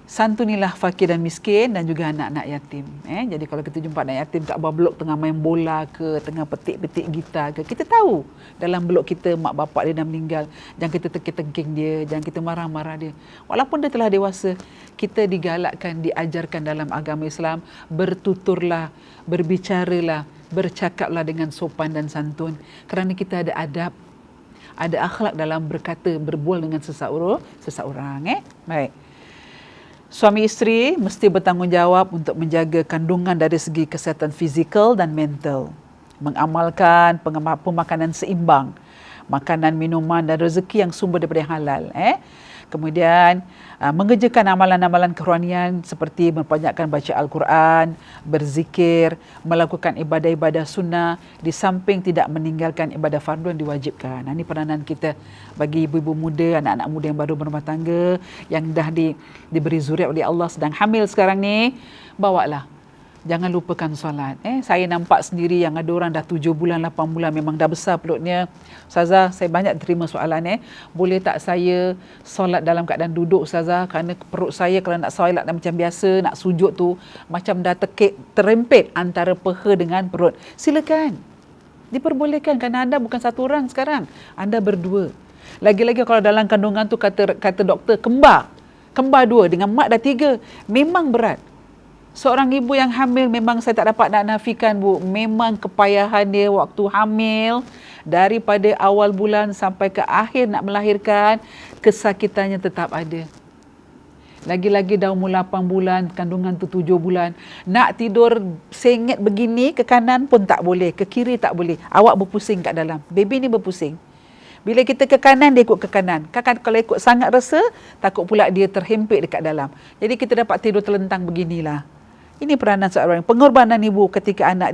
Santunilah fakir dan miskin dan juga anak-anak yatim. Jadi kalau kita jumpa anak yatim kat bawah blok tengah main bola ke, tengah petik-petik gitar ke, kita tahu dalam blok kita mak bapak dia dah meninggal. Jangan kita tengking-tengking dia, jangan kita marah-marah dia. Walaupun dia telah dewasa, kita digalakkan, diajarkan dalam agama Islam, bertuturlah, berbicaralah, bercakaplah dengan sopan dan santun. Kerana kita ada adab, ada akhlak dalam berkata, berbual dengan seseorang. Baik. Suami isteri mesti bertanggungjawab untuk menjaga kandungan dari segi kesihatan fizikal dan mental. Mengamalkan pemakanan seimbang, makanan, minuman dan rezeki yang sumber daripada yang halal. Kemudian mengerjakan amalan-amalan kerohanian seperti memperbanyakkan baca Al-Quran, berzikir, melakukan ibadah-ibadah sunnah di samping tidak meninggalkan ibadah fardu yang diwajibkan. Ini peranan kita bagi ibu-ibu muda, anak-anak muda yang baru berumah tangga, yang dah diberi zuriat oleh Allah, sedang hamil sekarang ni, bawalah. Jangan lupakan solat. Saya nampak sendiri yang ada orang dah 7 bulan, 8 bulan memang dah besar pelutnya. Ustazah, saya banyak terima soalan. Boleh tak saya solat dalam keadaan duduk, Ustazah? Kerana perut saya kalau nak solat macam biasa, nak sujud tu, macam dah terempit antara peha dengan perut. Silakan. Diperbolehkan kerana anda bukan satu orang sekarang. Anda berdua. Lagi-lagi kalau dalam kandungan tu kata doktor kembar 2 dengan mak dah 3, memang berat. Seorang ibu yang hamil memang saya tak dapat nak nafikan, Bu. Memang kepayahan dia waktu hamil, daripada awal bulan sampai ke akhir nak melahirkan, kesakitannya tetap ada. Lagi-lagi dah umur 8 bulan, kandungan tu 7 bulan. Nak tidur sengit begini, ke kanan pun tak boleh, ke kiri tak boleh. Awak berpusing kat dalam. Baby ni berpusing. Bila kita ke kanan, dia ikut ke kanan. Kalau ikut sangat rasa, takut pula dia terhimpit dekat dalam. Jadi kita dapat tidur terlentang beginilah. Ini peranan seorang pengorbanan ibu ketika anak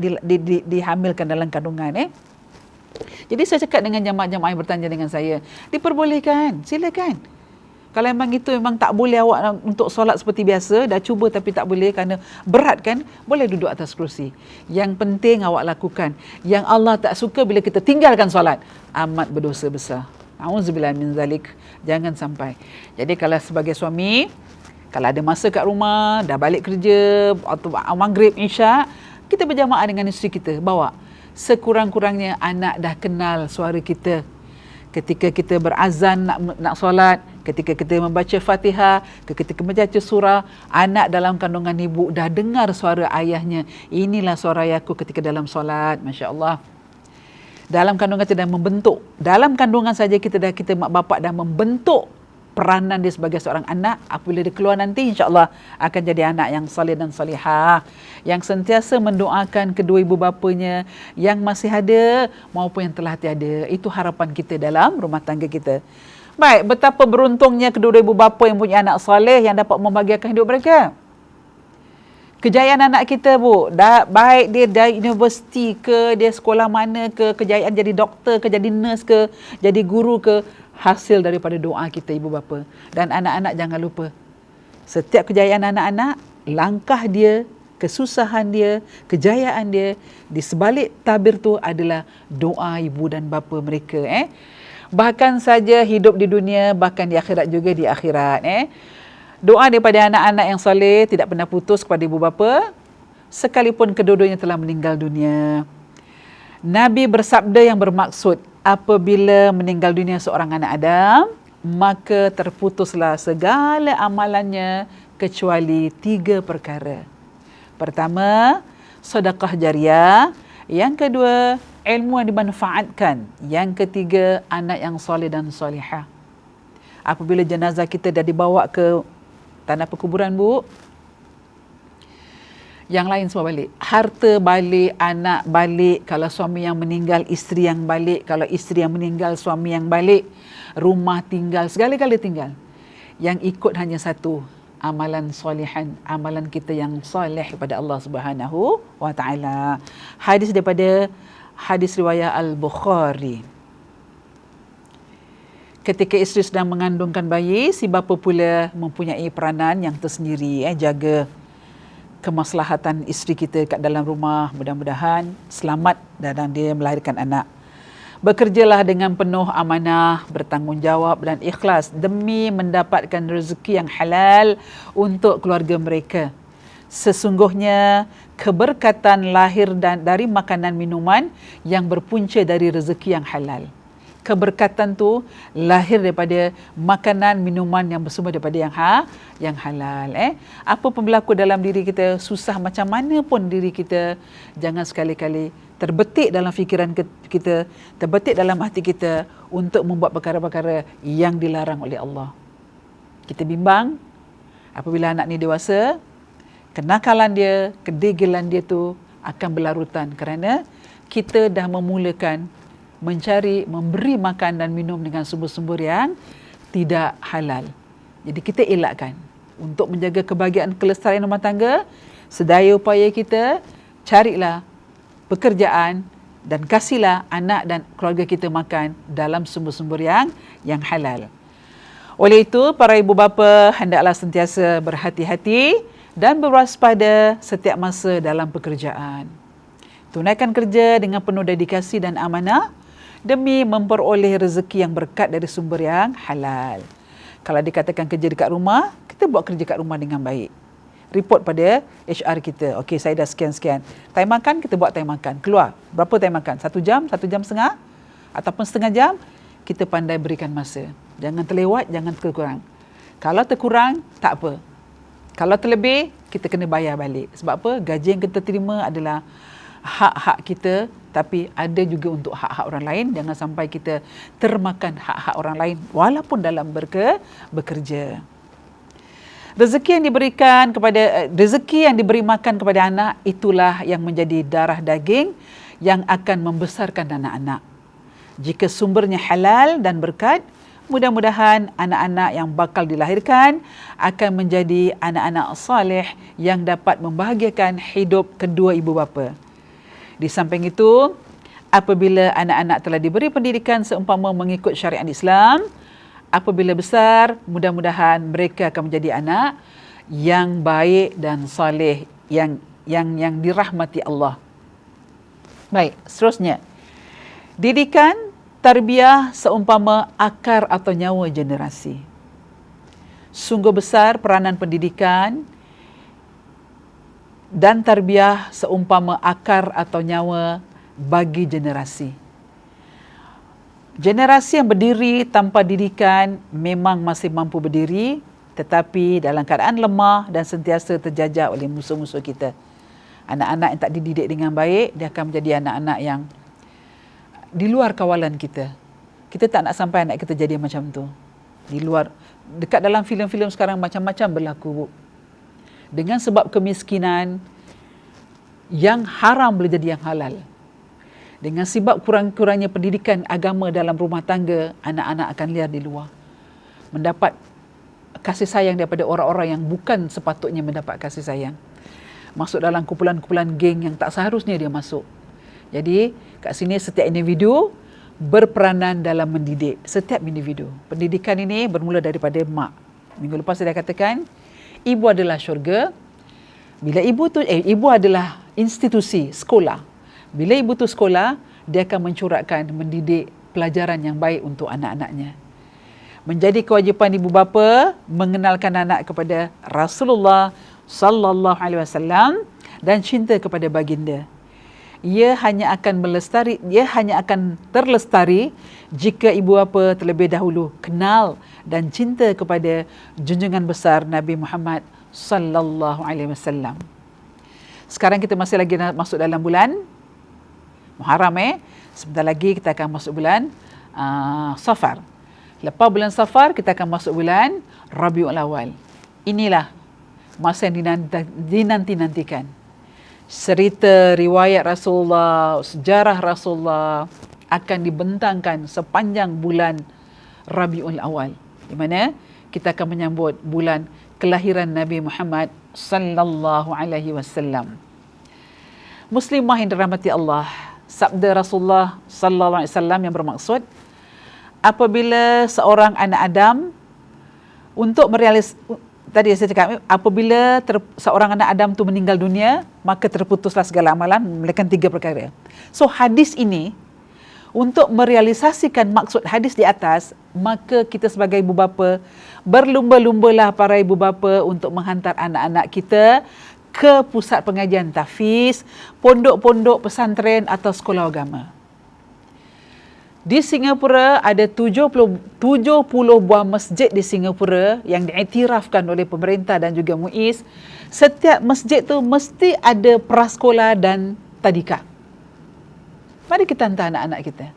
dihamilkan dalam kandungan. Jadi saya cakap dengan jemaah-jemaah yang bertanya dengan saya, diperbolehkan, silakan. Kalau memang tak boleh awak untuk solat seperti biasa, dah cuba tapi tak boleh kerana berat kan, boleh duduk atas kerusi. Yang penting awak lakukan. Yang Allah tak suka bila kita tinggalkan solat, amat berdosa besar. Auzubillah min zalik. Jangan sampai. Jadi kalau sebagai suami, kalau ada masa kat rumah, dah balik kerja, atau maghrib, isyak, kita berjamaah dengan isteri kita, bawa. Sekurang-kurangnya anak dah kenal suara kita. Ketika kita berazan nak solat, ketika kita membaca Fatihah, ketika membaca surah, anak dalam kandungan ibu dah dengar suara ayahnya. Inilah suara ayahku ketika dalam solat, Masya Allah. Dalam kandungan kita dah membentuk. Dalam kandungan saja kita mak bapak dah membentuk peranan dia sebagai seorang anak. Apabila dia keluar nanti, insya-Allah akan jadi anak yang salih dan salihah, yang sentiasa mendoakan kedua ibu bapanya yang masih ada maupun yang telah tiada. Itu harapan kita dalam rumah tangga kita. Baik, betapa beruntungnya kedua ibu bapa yang punya anak saleh yang dapat membahagiakan hidup mereka. Kejayaan anak kita, Bu, baik dia dari universiti ke, dia sekolah mana ke, kejayaan jadi doktor ke, jadi nurse ke, jadi guru ke, hasil daripada doa kita ibu bapa. Dan anak-anak jangan lupa, setiap kejayaan anak-anak, langkah dia, kesusahan dia, kejayaan dia, di sebalik tabir tu adalah doa ibu dan bapa mereka. Bahkan saja hidup di dunia, bahkan di akhirat juga di akhirat. Doa daripada anak-anak yang soleh tidak pernah putus kepada ibu bapa, sekalipun kedua-duanya telah meninggal dunia. Nabi bersabda yang bermaksud, apabila meninggal dunia seorang anak Adam, maka terputuslah segala amalannya kecuali 3 perkara. Pertama, sedekah jariah. Yang kedua, ilmu yang dimanfaatkan. Yang ketiga, anak yang soleh dan solehah. Apabila jenazah kita dah dibawa ke tanah perkuburan, Bu, yang lain semua balik. Harta balik, anak balik, kalau suami yang meninggal, isteri yang balik, kalau isteri yang meninggal, suami yang balik, rumah tinggal, segala-gala tinggal. Yang ikut hanya satu, amalan solehan, amalan kita yang soleh kepada Allah Subhanahu wa taala. Hadis daripada hadis riwayat Al-Bukhari. Ketika isteri sedang mengandungkan bayi, si bapa pula mempunyai peranan yang tersendiri, jaga kemaslahatan isteri kita kat dalam rumah, mudah-mudahan selamat dalam dia melahirkan anak. Bekerjalah dengan penuh amanah, bertanggungjawab dan ikhlas demi mendapatkan rezeki yang halal untuk keluarga mereka. Sesungguhnya keberkatan lahir dari makanan minuman yang berpunca dari rezeki yang halal. Keberkatan tu lahir daripada makanan minuman yang bersumber daripada yang halal. Apa pun berlaku dalam diri kita, susah macam mana pun diri kita, jangan sekali-kali terbetik dalam fikiran kita, terbetik dalam hati kita untuk membuat perkara-perkara yang dilarang oleh Allah. Kita bimbang apabila anak ni dewasa, kenakalan dia, kedegilan dia tu akan berlarutan kerana kita dah memulakan mencari, memberi makan dan minum dengan sumber-sumber yang tidak halal. Jadi kita elakkan untuk menjaga kebahagiaan kelestarian rumah tangga, sedaya upaya kita carilah pekerjaan dan kasihlah anak dan keluarga kita makan dalam sumber-sumber yang halal. Oleh itu, para ibu bapa hendaklah sentiasa berhati-hati dan berwaspada setiap masa dalam pekerjaan. Tunaikan kerja dengan penuh dedikasi dan amanah demi memperoleh rezeki yang berkat dari sumber yang halal. Kalau dikatakan kerja dekat rumah, kita buat kerja kat rumah dengan baik. Report pada HR kita. Okey, saya dah sekian-sekian. Time makan, kita buat time makan. Keluar. Berapa time makan? 1 jam, 1 jam setengah? Ataupun setengah jam? Kita pandai berikan masa. Jangan terlewat, jangan terkurang. Kalau terkurang, tak apa. Kalau terlebih, kita kena bayar balik. Sebab apa? Gaji yang kita terima adalah hak-hak kita, tapi ada juga untuk hak-hak orang lain. Jangan sampai kita termakan hak-hak orang lain walaupun dalam bekerja. Rezeki yang diberi makan kepada anak, itulah yang menjadi darah daging yang akan membesarkan anak-anak. Jika sumbernya halal dan berkat, mudah-mudahan anak-anak yang bakal dilahirkan akan menjadi anak-anak saleh yang dapat membahagiakan hidup kedua ibu bapa. Di samping itu, apabila anak-anak telah diberi pendidikan seumpama mengikut syariat Islam, apabila besar, mudah-mudahan mereka akan menjadi anak yang baik dan soleh, yang dirahmati Allah. Baik, seterusnya. Didikan, tarbiyah seumpama akar atau nyawa generasi. Sungguh besar peranan pendidikan dan tarbiyah seumpama akar atau nyawa bagi generasi. Generasi yang berdiri tanpa didikan memang masih mampu berdiri, tetapi dalam keadaan lemah dan sentiasa terjajah oleh musuh-musuh kita. Anak-anak yang tak dididik dengan baik, dia akan menjadi anak-anak yang di luar kawalan kita. Kita tak nak sampai anak kita jadi macam tu. Di luar, dekat dalam filem-filem sekarang macam-macam berlaku, Bu. Dengan sebab kemiskinan, yang haram boleh jadi yang halal. Dengan sebab kurang-kurangnya pendidikan agama dalam rumah tangga, anak-anak akan liar di luar. Mendapat kasih sayang daripada orang-orang yang bukan sepatutnya mendapat kasih sayang. Masuk dalam kumpulan-kumpulan geng yang tak seharusnya dia masuk. Jadi, kat sini setiap individu berperanan dalam mendidik. Setiap individu. Pendidikan ini bermula daripada mak. Minggu lepas saya dah katakan, ibu adalah syurga. Bila ibu adalah institusi, sekolah. Bila ibu tu sekolah, dia akan mencorakkan, mendidik pelajaran yang baik untuk anak-anaknya. Menjadi kewajipan ibu bapa mengenalkan anak kepada Rasulullah sallallahu alaihi wasallam dan cinta kepada baginda. Ia hanya akan terlestari jika ibu bapa terlebih dahulu kenal dan cinta kepada junjungan besar Nabi Muhammad sallallahu alaihi wasallam. Sekarang kita masih lagi masuk dalam bulan Muharram sebentar lagi kita akan masuk bulan Safar. Lepas bulan Safar kita akan masuk bulan Rabiul Awal. Inilah masa yang dinanti-nantikan. Cerita riwayat Rasulullah, sejarah Rasulullah akan dibentangkan sepanjang bulan Rabiul Awal, di mana kita akan menyambut bulan kelahiran Nabi Muhammad sallallahu alaihi wasallam. Muslimah yang dirahmati Allah, sabda Rasulullah sallallahu alaihi wasallam yang bermaksud apabila seorang anak Adam untuk tadi saya cakap, apabila seorang anak Adam tu meninggal dunia, maka terputuslah segala amalan, melainkan 3 perkara. So hadis ini, untuk merealisasikan maksud hadis di atas, maka kita sebagai ibu bapa, berlumba-lumbalah para ibu bapa untuk menghantar anak-anak kita ke pusat pengajian tahfiz, pondok-pondok pesantren atau sekolah agama. Di Singapura ada 70 buah masjid di Singapura yang diiktirafkan oleh pemerintah dan juga MUIS. Setiap masjid tu mesti ada prasekolah dan tadika. Mari kita hantar anak-anak kita.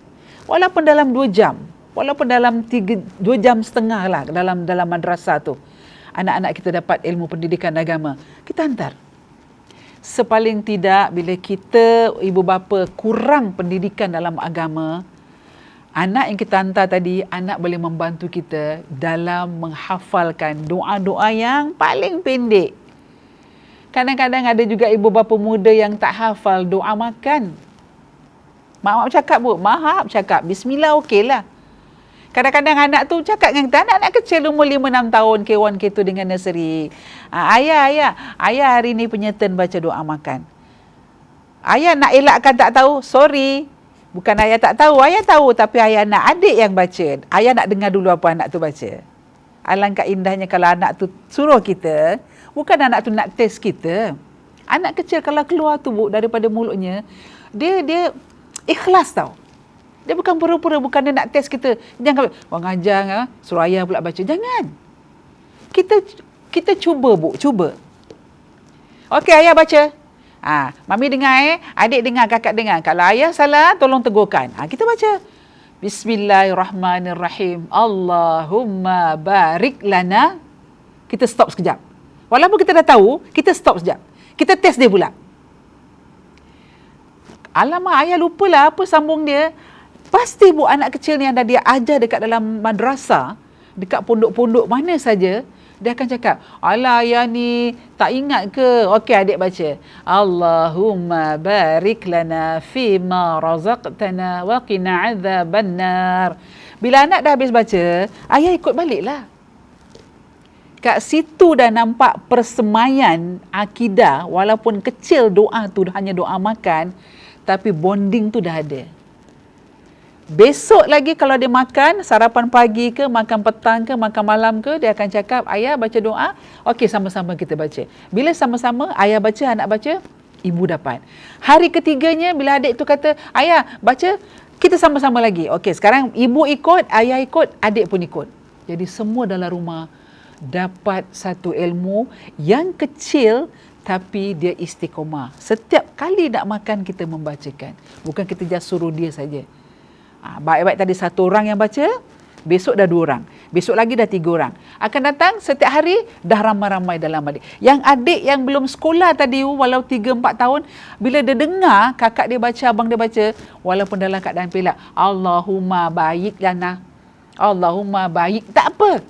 Walaupun dalam 2 jam, walaupun dalam 2 jam setengah lah dalam madrasah tu, anak-anak kita dapat ilmu pendidikan agama. Kita hantar. Sepaling tidak bila kita ibu bapa kurang pendidikan dalam agama, anak yang kita hantar tadi, anak boleh membantu kita dalam menghafalkan doa-doa yang paling pendek. Kadang-kadang ada juga ibu bapa muda yang tak hafal doa makan. Mak cakap, Bu, maaf cakap, bismillah okeylah. Kadang-kadang anak tu cakap dengan kita, anak kecil umur 5-6 tahun, K1, K2 dengan nursery. Ayah hari ni penyertaan baca doa makan. Ayah nak elakkan tak tahu, sorry. Bukan ayah tak tahu, ayah tahu, tapi ayah nak adik yang baca. Ayah nak dengar dulu apa anak tu baca. Alangkah indahnya kalau anak tu suruh kita, bukan anak tu nak test kita. Anak kecil kalau keluar tu, Bu, daripada mulutnya, dia ikhlas tau. Dia bukan pura-pura, bukan dia nak test kita. Jangan, orang ajar, suruh ayah pula baca. Jangan. Kita cuba, Bu, cuba. Okey, ayah baca. Mami dengar, adik dengar, kakak dengar. Kalau ayah salah, tolong tegurkan. Kita baca. Bismillahirrahmanirrahim. Allahumma barik lana. Kita stop sekejap. Walaupun kita dah tahu, kita stop sekejap. Kita test dia pula. Alamak, ayah lupalah apa sambung dia. Pasti, Bu, anak kecil ni yang dah dia ajar dekat dalam madrasah, dekat pondok-pondok mana saja, dia akan cakap, alah ayah ni tak ingat ke? Okey, adik baca. Allahumma barik lana fima razaqtana wa qina azabannar. Bila anak dah habis baca, ayah ikut baliklah. Kat situ dah nampak persemaian akidah, walaupun kecil doa tu hanya doa makan, tapi bonding tu dah ada. Besok lagi kalau dia makan, sarapan pagi ke, makan petang ke, makan malam ke, dia akan cakap, ayah baca doa, okey sama-sama kita baca. Bila sama-sama, ayah baca, anak baca, ibu dapat. Hari ketiganya, bila adik tu kata, ayah baca, kita sama-sama lagi. Okey, sekarang ibu ikut, ayah ikut, adik pun ikut. Jadi semua dalam rumah dapat satu ilmu yang kecil, tapi dia istiqomah. Setiap kali nak makan, kita membacakan. Bukan kita just suruh dia saja. Baik-baik tadi 1 orang yang baca, besok dah 2 orang. Besok lagi dah 3 orang. Akan datang setiap hari, dah ramai-ramai dalam adik. Yang adik yang belum sekolah tadi, walau 3-4 tahun, bila dia dengar kakak dia baca, abang dia baca, walaupun dalam keadaan pelak, Allahumma baik lana. Allahumma baik. Tak apa.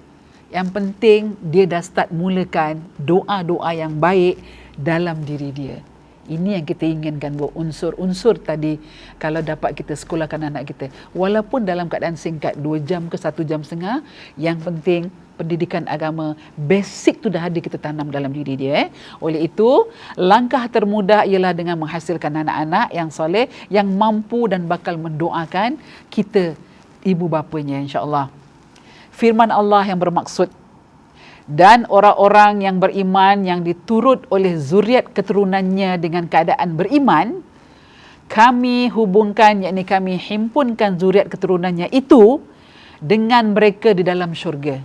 Yang penting, dia dah start mulakan doa-doa yang baik dalam diri dia. Ini yang kita inginkan, Bu. Unsur-unsur tadi kalau dapat kita sekolahkan anak kita. Walaupun dalam keadaan singkat, 2 jam ke 1 jam setengah, yang penting pendidikan agama basic tu dah ada kita tanam dalam diri dia. Oleh itu, langkah termudah ialah dengan menghasilkan anak-anak yang soleh, yang mampu dan bakal mendoakan kita, ibu bapanya, insya-Allah. Firman Allah yang bermaksud, dan orang-orang yang beriman yang diturut oleh zuriat keturunannya dengan keadaan beriman, kami hubungkan, yakni kami himpunkan zuriat keturunannya itu dengan mereka di dalam syurga.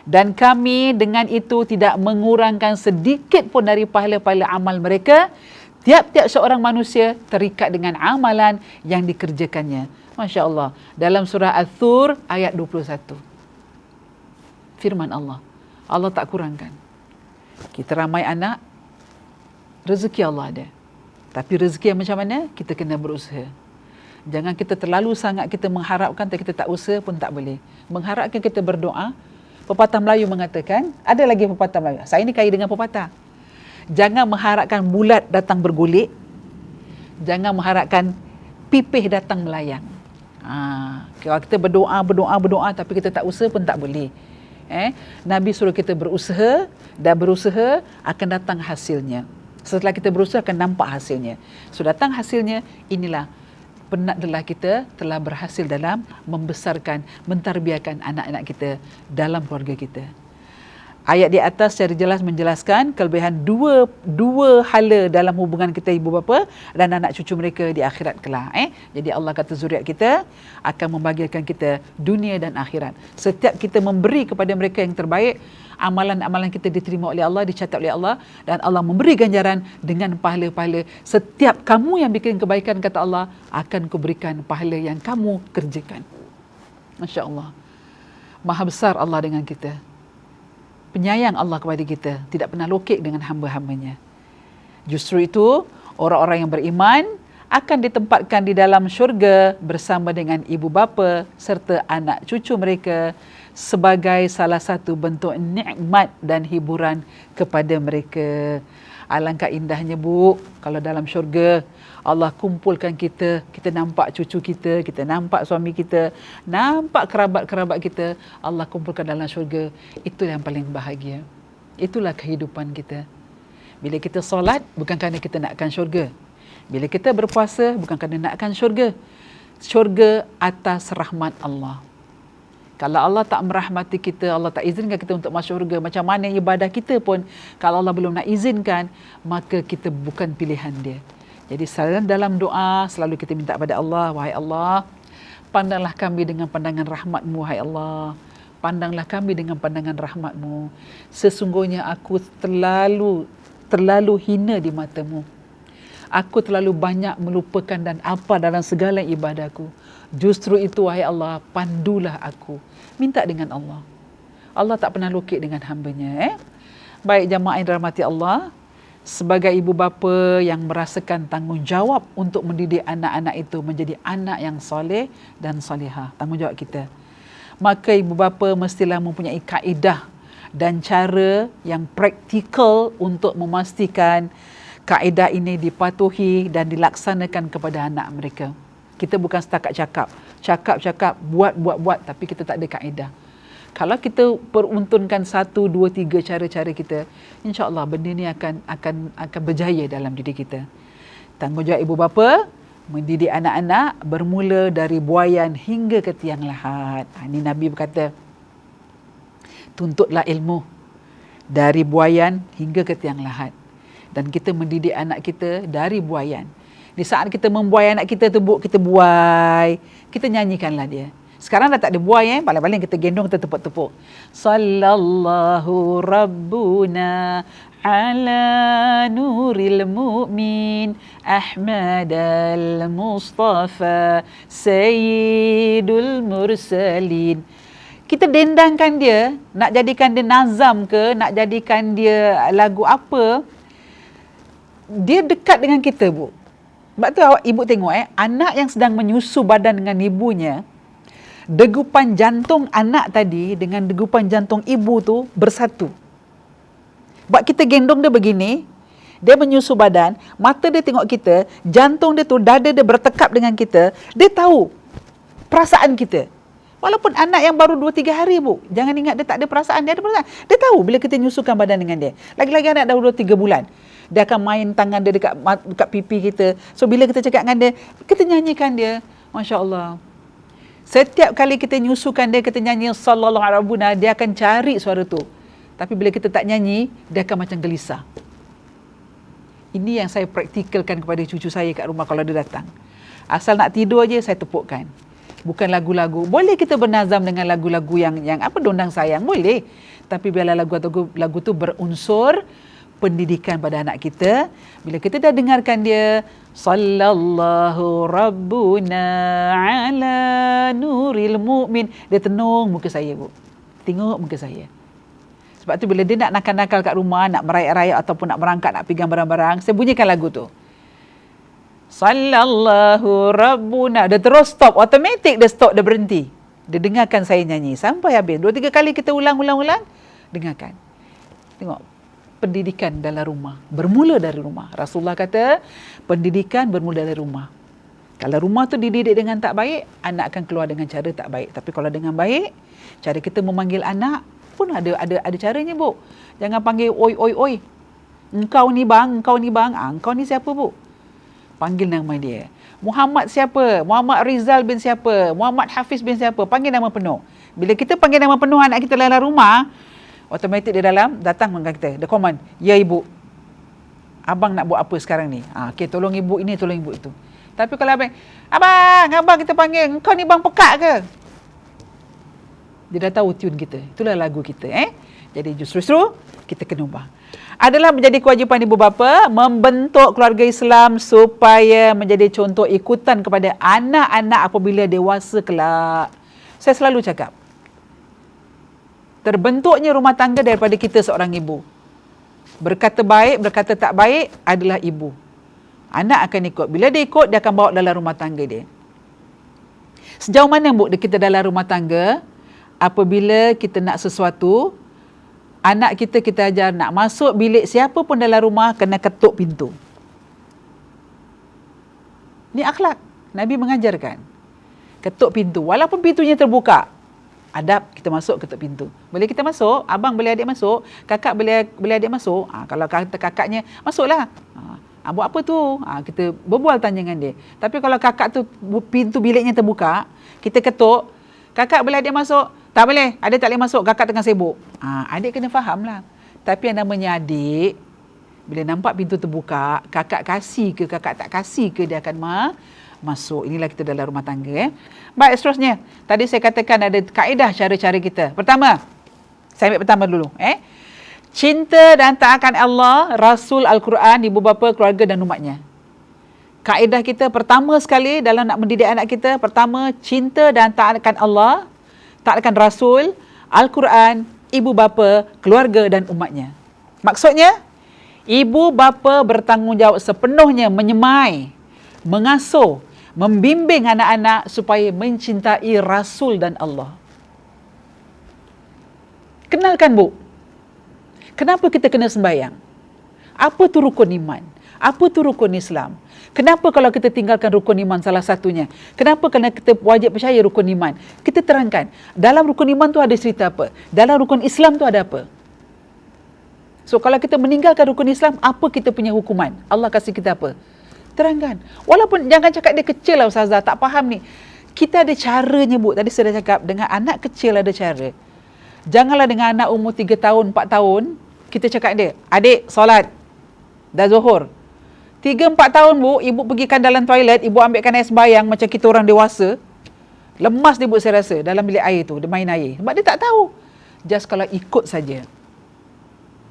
Dan kami dengan itu tidak mengurangkan sedikit pun dari pahala-pahala amal mereka, Tiap-tiap seorang manusia terikat dengan amalan yang dikerjakannya. Masya Allah. Dalam surah Al-Thur ayat 21. Firman Allah. Allah tak kurangkan. Kita ramai anak, rezeki Allah ada. Tapi rezeki yang macam mana? Kita kena berusaha. Jangan kita terlalu sangat kita mengharapkan, tapi kita tak usaha pun tak boleh. Mengharapkan kita berdoa. Pepatah Melayu mengatakan, ada lagi pepatah Melayu. Saya ni kaya dengan pepatah. Jangan mengharapkan bulat datang bergulik. Jangan mengharapkan pipih datang melayang. Kalau kita berdoa tapi kita tak usaha pun tak boleh. Nabi suruh kita berusaha, dan berusaha akan datang hasilnya. Setelah kita berusaha akan nampak hasilnya. So datang hasilnya, inilah penatlah kita telah berhasil dalam membesarkan, mentarbiakan anak-anak kita dalam keluarga kita. Ayat di atas secara jelas menjelaskan kelebihan dua hala dalam hubungan kita ibu bapa dan anak cucu mereka di akhirat kelak. Jadi Allah kata zuriat kita akan membahagiakan kita dunia dan akhirat. Setiap kita memberi kepada mereka yang terbaik, amalan-amalan kita diterima oleh Allah, dicatat oleh Allah, dan Allah memberi ganjaran dengan pahala-pahala. Setiap kamu yang bikin kebaikan, kata Allah, akan kuberikan pahala yang kamu kerjakan. Masya Allah. Maha besar Allah dengan kita. Penyayang Allah kepada kita, tidak pernah lokek dengan hamba-hambanya. Justru itu, orang-orang yang beriman akan ditempatkan di dalam syurga bersama dengan ibu bapa serta anak cucu mereka sebagai salah satu bentuk nikmat dan hiburan kepada mereka. Alangkah indahnya Bu, kalau dalam syurga Allah kumpulkan kita, kita nampak cucu kita, kita nampak suami kita, nampak kerabat-kerabat kita, Allah kumpulkan dalam syurga. Itu yang paling bahagia. Itulah kehidupan kita. Bila kita solat, bukan kerana kita nakkan syurga. Bila kita berpuasa, bukan kerana nakkan syurga. Syurga atas rahmat Allah. Kalau Allah tak merahmati kita, Allah tak izinkan kita untuk masuk syurga, macam mana ibadah kita pun, kalau Allah belum nak izinkan, maka kita bukan pilihan dia. Jadi dalam doa, selalu kita minta pada Allah, wahai Allah, pandanglah kami dengan pandangan rahmat-Mu, wahai Allah. Pandanglah kami dengan pandangan rahmat-Mu. Sesungguhnya aku terlalu hina di mata-Mu. Aku terlalu banyak melupakan dan apa dalam segala ibadahku. Justru itu, wahai Allah, pandulah aku. Minta dengan Allah. Allah tak pernah lokek dengan hambanya. Baik jamaah yang dirahmati Allah, sebagai ibu bapa yang merasakan tanggungjawab untuk mendidik anak-anak itu menjadi anak yang soleh dan solehah, tanggungjawab kita. Maka ibu bapa mestilah mempunyai kaedah dan cara yang praktikal untuk memastikan kaedah ini dipatuhi dan dilaksanakan kepada anak mereka. Kita bukan setakat cakap, buat, tapi kita tak ada kaedah. Kalau kita peruntunkan 1, 2, 3 cara-cara kita, insya-Allah benda ni akan berjaya dalam diri kita. Tanggungjawab ibu bapa mendidik anak-anak bermula dari buaian hingga ke tiang lahat. Ini Nabi berkata, tuntutlah ilmu dari buaian hingga ke tiang lahat. Dan kita mendidik anak kita dari buaian. Di saat kita membuai anak kita tu, kita buai, kita nyanyikanlah dia. Sekarang dah tak ada buai, paling-paling kita gendong, kita tepuk-tepuk. Sallallahu Rabbuna ala nuril mu'min Ahmad al-Mustafa Sayyidul Mursalin. Kita dendangkan dia, nak jadikan dia nazam ke, nak jadikan dia lagu apa, dia dekat dengan kita, Bu. Sebab tu ibu tengok, anak yang sedang menyusu badan dengan ibunya, degupan jantung anak tadi dengan degupan jantung ibu tu bersatu. Sebab kita gendong dia begini, dia menyusu badan, mata dia tengok kita, jantung dia tu, dada dia bertekap dengan kita, dia tahu perasaan kita. Walaupun anak yang baru 2-3 hari, Bu, jangan ingat dia tak ada perasaan, dia ada perasaan. Dia tahu bila kita nyusukan badan dengan dia. Lagi-lagi anak dah 2-3 bulan. Dia akan main tangan dia dekat pipi kita. So bila kita cakap dengan dia, kita nyanyikan dia. Masya Allah. Setiap kali kita nyusukan dia, kita nyanyi Sallallahu Alaihi Wasallam, dia akan cari suara tu. Tapi bila kita tak nyanyi, dia akan macam gelisah. Ini yang saya praktikalkan kepada cucu saya kat rumah kalau dia datang. Asal nak tidur je, saya tepukkan. Bukan lagu-lagu. Boleh kita bernazam dengan lagu-lagu yang apa, dondang sayang, boleh. Tapi biarlah lagu tu berunsur pendidikan pada anak kita. Bila kita dah dengarkan dia, sallallahu rabbuna ala nuril mu'min, dia tenung muka saya, Bu. Tengok muka saya. Sebab tu bila dia nak nakal-nakal kat rumah, nak merayak-rayak ataupun nak merangkak, nak pegang barang-barang, saya bunyikan lagu tu. Sallallahu rabbuna. Dia terus stop. Automatik dia stop, dia berhenti. Dia dengarkan saya nyanyi. Sampai habis. 2-3 kali kita ulang-ulang. Dengarkan. Tengok. Pendidikan dalam rumah. Bermula dari rumah. Rasulullah kata, pendidikan bermula dari rumah. Kalau rumah tu dididik dengan tak baik, anak akan keluar dengan cara tak baik. Tapi kalau dengan baik, cara kita memanggil anak pun ada caranya, Bu. Jangan panggil oi oi oi. Engkau ni bang. Engkau ni siapa, Bu? Panggil nama dia. Muhammad siapa? Muhammad Rizal bin siapa? Muhammad Hafiz bin siapa? Panggil nama penuh. Bila kita panggil nama penuh anak kita dalam rumah, automatik dia datang dengan kita. Dia command, ya ibu, abang nak buat apa sekarang ni? Okey, tolong ibu ini, tolong ibu itu. Tapi kalau abang kita panggil, engkau ni bang pekak ke? Dia dah tahu tune kita. Itulah lagu kita. Jadi justru kita kena ubah. Adalah menjadi kewajipan ibu bapa membentuk keluarga Islam supaya menjadi contoh ikutan kepada anak-anak apabila dewasa kelak. Saya selalu cakap, terbentuknya rumah tangga daripada kita seorang ibu. Berkata baik, berkata tak baik adalah ibu. Anak akan ikut. Bila dia ikut, dia akan bawa dalam rumah tangga dia. Sejauh mana, Bu, kita dalam rumah tangga, apabila kita nak sesuatu, anak kita ajar nak masuk bilik siapa pun dalam rumah, kena ketuk pintu. Ni akhlak. Nabi mengajarkan. Ketuk pintu. Walaupun pintunya terbuka, adab kita masuk, ketuk pintu. Boleh kita masuk, abang boleh adik masuk, kakak boleh adik masuk. Kalau kata kakaknya, masuklah. Buat apa tu? Kita berbual tanya dengan dia. Tapi kalau kakak tu pintu biliknya terbuka, kita ketuk, kakak boleh adik masuk? Tak boleh, adik tak boleh masuk, kakak tengah sibuk. Adik kena faham lah. Tapi yang namanya adik, bila nampak pintu terbuka, kakak kasih ke, kakak tak kasih ke, dia akan masuk. Inilah kita dalam rumah tangga. Baik, seterusnya. Tadi saya katakan ada kaedah cara-cara kita. Pertama, saya ambil pertama dulu. Cinta dan taatkan Allah, Rasul, Al-Quran, ibu bapa, keluarga dan umatnya. Kaedah kita pertama sekali dalam nak mendidik anak kita, pertama, cinta dan taatkan Allah, taatkan Rasul, Al-Quran, ibu bapa, keluarga dan umatnya. Maksudnya, ibu bapa bertanggungjawab sepenuhnya menyemai, mengasuh, membimbing anak-anak supaya mencintai Rasul dan Allah. Kenalkan, Bu, kenapa kita kena sembahyang? Apa tu rukun iman? Apa tu rukun Islam? Kenapa kalau kita tinggalkan rukun iman salah satunya? Kenapa kena kita wajib percaya rukun iman? Kita terangkan. Dalam rukun iman tu ada cerita apa? Dalam rukun Islam tu ada apa? So kalau kita meninggalkan rukun Islam, apa kita punya hukuman? Allah kasih kita apa? Terangkan. Walaupun jangan cakap dia kecil lah Ustazah, tak faham ni. Kita ada caranya, Bu. Tadi saya dah cakap, dengan anak kecil ada cara. Janganlah dengan anak umur 3 tahun, 4 tahun, kita cakap dia, adik, solat. Dah zuhur. 3-4 tahun, Bu, ibu pergikan dalam toilet, ibu ambilkan air sembayang macam kita orang dewasa. Lemas dia, Bu, saya rasa, dalam bilik air tu, dia main air. Sebab dia tak tahu. Just kalau ikut saja.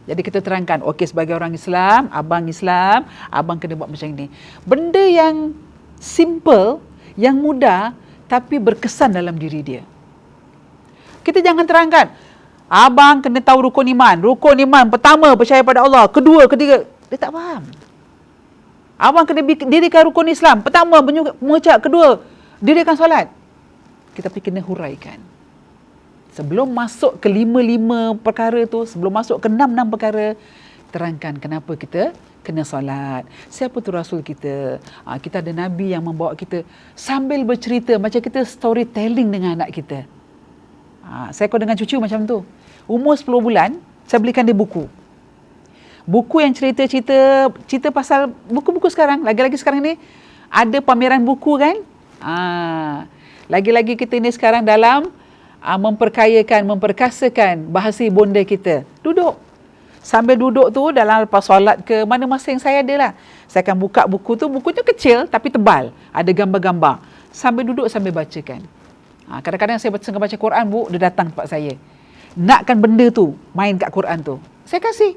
Jadi kita terangkan, okey, sebagai orang Islam, abang kena buat macam ni. Benda yang simple, yang mudah, tapi berkesan dalam diri dia. Kita jangan terangkan, abang kena tahu rukun iman. Rukun iman pertama, percaya pada Allah. Kedua, ketiga. Dia tak faham. Abang kena dirikan rukun Islam. Pertama, mengucap. Kedua, dirikan solat. Kita kena huraikan. Sebelum masuk ke 5 perkara tu, sebelum masuk ke 6 perkara, terangkan kenapa kita kena solat. Siapa tu Rasul kita? Kita ada Nabi yang membawa kita sambil bercerita, macam kita storytelling dengan anak kita. Saya ikut dengan cucu macam tu. Umur 10 bulan, saya belikan dia buku. Buku yang cerita pasal buku-buku sekarang. Lagi-lagi sekarang ni ada pameran buku kan? Lagi-lagi kita ni sekarang dalam memperkasakan bahasa ibunda kita. Duduk. Sambil duduk tu dalam lepas solat ke mana masa yang saya ada lah. Saya akan buka buku tu. Buku tu kecil tapi tebal. Ada gambar-gambar. Sambil duduk sambil bacakan. Kadang-kadang saya baca Quran, Bu, dia datang tempat saya. Nakkan benda tu, main kat Quran tu. Saya kasih.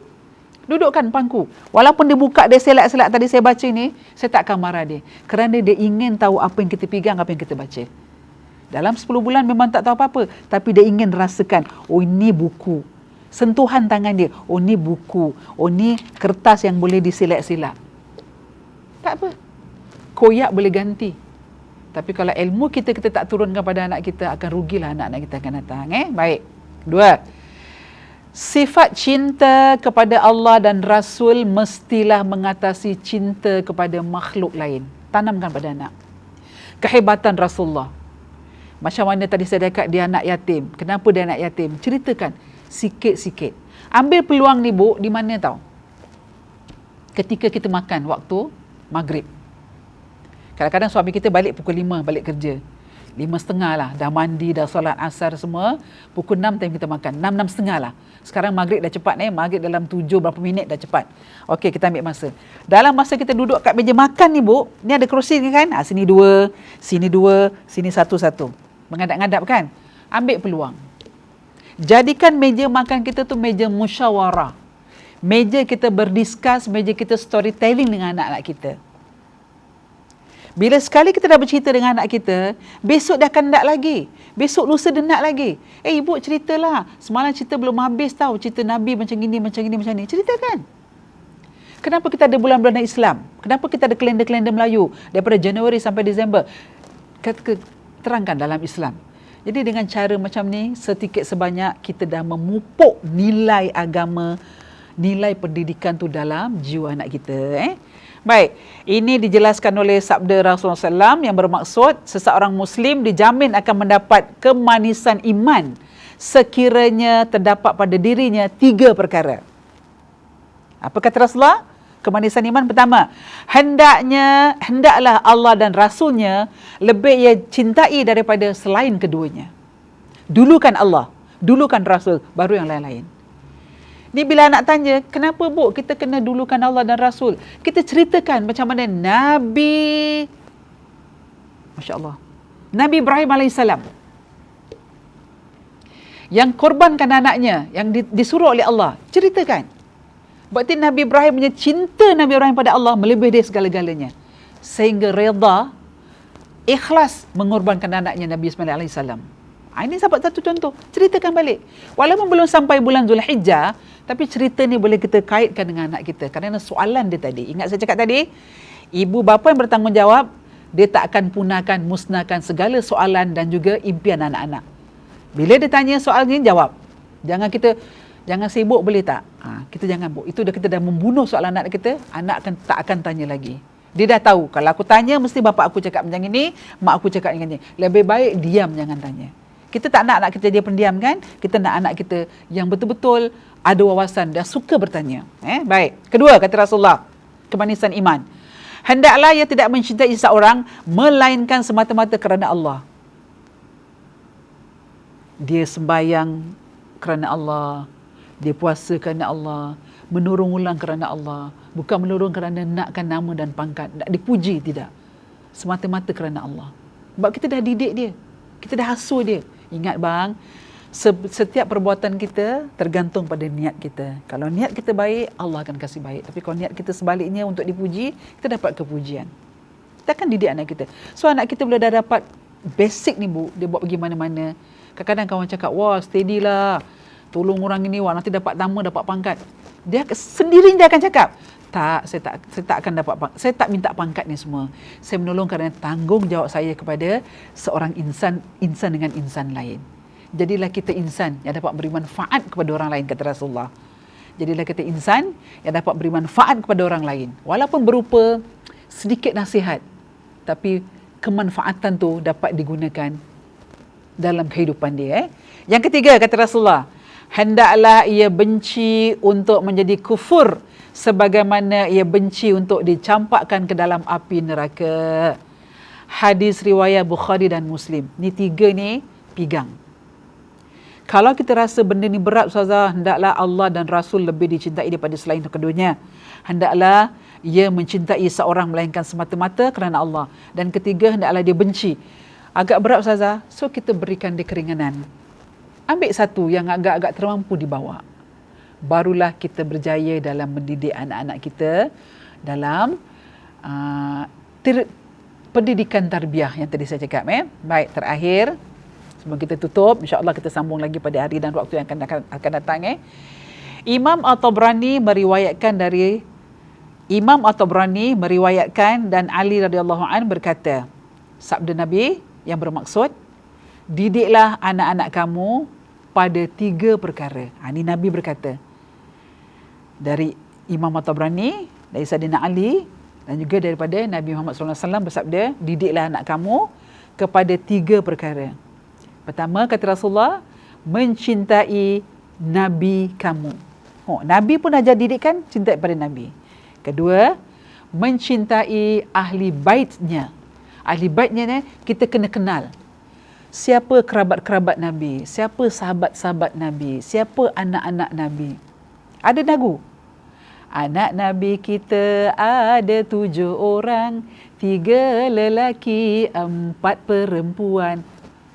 Dudukkan pangku. Walaupun dia buka, dia selak-selak tadi saya baca ni, saya tak akan marah dia. Kerana dia ingin tahu apa yang kita pegang, apa yang kita baca. Dalam 10 bulan memang tak tahu apa-apa. Tapi dia ingin rasakan, oh ini buku. Sentuhan tangan dia, oh ini buku. Oh ini kertas yang boleh disilap-silap. Tak apa. Koyak boleh ganti. Tapi kalau ilmu kita tak turunkan pada anak kita, akan rugilah anak-anak kita akan datang. Baik. 2. Sifat cinta kepada Allah dan Rasul mestilah mengatasi cinta kepada makhluk lain. Tanamkan pada anak. Kehebatan Rasulullah. Macam mana tadi saya cakap dia anak yatim. Kenapa dia anak yatim? Ceritakan sikit-sikit. Ambil peluang ni Bu, di mana tahu? Ketika kita makan waktu maghrib. Kadang-kadang suami kita balik pukul 5, balik kerja. 5.30 lah, dah mandi, dah solat asar semua. Pukul 6 time kita makan, 6.30 lah. Sekarang maghrib dah cepat maghrib dalam 7 berapa minit dah cepat. Okey, kita ambil masa. Dalam masa kita duduk kat meja makan ni Bu, ni ada kerusi ni kan? Sini 2, sini 2, sini 1. Mengadap-ngadap kan? Ambil peluang. Jadikan meja makan kita tu meja musyawarah. Meja kita berdiskus, meja kita storytelling dengan anak-anak kita. Bila sekali kita dah bercerita dengan anak kita, besok dah akan nak lagi. Besok lusa dia nak lagi. Ibu ceritalah. Semalam cerita belum habis tahu. Cerita Nabi macam gini, macam gini, macam ni. Ceritakan. Kenapa kita ada bulan-bulan Islam? Kenapa kita ada kalender-kalender Melayu? Daripada Januari sampai Disember. Terangkan dalam Islam. Jadi dengan cara macam ni, sedikit sebanyak kita dah memupuk nilai agama, nilai pendidikan tu dalam jiwa anak kita. Baik, ini dijelaskan oleh sabda Rasulullah SAW yang bermaksud seseorang Muslim dijamin akan mendapat kemanisan iman sekiranya terdapat pada dirinya 3 perkara. Apa kata Rasulullah? Kemanisan iman pertama, hendaklah Allah dan Rasulnya lebih ia cintai daripada selain keduanya. Dulukan Allah, dulukan Rasul, baru yang lain-lain. Ni bila nak tanya, kenapa Bu kita kena dulukan Allah dan Rasul? Kita ceritakan macam mana Nabi, Masya Allah, Nabi Ibrahim AS yang korbankan anaknya, yang disuruh oleh Allah. Ceritakan. Berarti Nabi Ibrahim punya cinta Nabi Ibrahim pada Allah melebihi dari segala-galanya. Sehingga reda, ikhlas mengorbankan anaknya Nabi Ismail AS. Ini sahabat satu contoh. Ceritakan balik. Walaupun belum sampai bulan Zulhijjah, tapi cerita ni boleh kita kaitkan dengan anak kita. Kerana soalan dia tadi. Ingat saya cakap tadi, ibu bapa yang bertanggungjawab, dia tak akan punahkan, musnahkan segala soalan dan juga impian anak-anak. Bila dia tanya soal ni, jawab. Jangan sibuk boleh tak? Kita jangan bu. Itu kita dah membunuh soalan anak kita, anak tak akan tanya lagi. Dia dah tahu, kalau aku tanya, mesti bapa aku cakap macam ini, mak aku cakap macam ini. Lebih baik diam, jangan tanya. Kita tak nak anak kita dia pendiam kan? Kita nak anak kita yang betul-betul ada wawasan dan suka bertanya. Baik. Kedua, kata Rasulullah, kemanisan iman. Hendaklah ia tidak mencintai seseorang melainkan semata-mata kerana Allah. Dia sembahyang kerana Allah, dia puasa kerana Allah, menurung ulang kerana Allah, bukan menurung kerana nakkan nama dan pangkat, nak dipuji, tidak. Semata-mata kerana Allah. Sebab kita dah didik dia, kita dah asuh dia. Ingat bang, setiap perbuatan kita tergantung pada niat kita. Kalau niat kita baik, Allah akan kasih baik. Tapi kalau niat kita sebaliknya untuk dipuji, kita dapat kepujian. Kita akan didik anak kita. So anak kita bila dah dapat basic ni bu, dia buat pergi mana-mana. Kadang-kadang kawan cakap, wah steady lah, tolong orang ini, wah nanti dapat nama, dapat pangkat. Dia sendiri dia akan cakap, saya tak akan dapat pangkat. Saya tak minta pangkat ni semua. Saya menolong kerana tanggungjawab saya kepada seorang insan dengan insan lain. Jadilah kita insan yang dapat beri manfaat kepada orang lain, kata Rasulullah. Jadilah kita insan yang dapat beri manfaat kepada orang lain. Walaupun berupa sedikit nasihat, tapi kemanfaatan tu dapat digunakan dalam kehidupan dia. Yang ketiga, kata Rasulullah, hendaklah ia benci untuk menjadi kufur sebagaimana ia benci untuk dicampakkan ke dalam api neraka. Hadis riwayat Bukhari dan Muslim. Ni 3 ni pegang. Kalau kita rasa benda ni berat Ustazah, hendaklah Allah dan Rasul lebih dicintai daripada selain keduanya. Hendaklah ia mencintai seorang melainkan semata-mata kerana Allah. Dan ketiga, hendaklah dia benci. Agak berat Ustazah, so kita berikan dia keringanan. Ambil satu yang agak-agak termampu dibawa. barulah kita berjaya dalam mendidik anak-anak kita dalam pendidikan tarbiyah yang tadi saya cakap. Baik, terakhir sebelum kita tutup, insya-Allah kita sambung lagi pada hari dan waktu yang akan datang. Imam At-Tabrani meriwayatkan dan Ali radhiyallahu an berkata, sabda Nabi yang bermaksud, didiklah anak-anak kamu pada 3 perkara. Ini Nabi berkata. Dari Imam At-Tabrani, dari Sayyidina Ali dan juga daripada Nabi Muhammad SAW bersabda, didiklah anak kamu kepada 3 perkara. Pertama, kata Rasulullah, mencintai Nabi kamu. Nabi pun ajar didikan, cinta kepada Nabi. Kedua, mencintai ahli baitnya. Ahli baitnya kita kena kenal. Siapa kerabat-kerabat Nabi, siapa sahabat-sahabat Nabi, siapa anak-anak Nabi. Ada lagu. Anak Nabi kita ada 7 orang, 3 lelaki, 4 perempuan.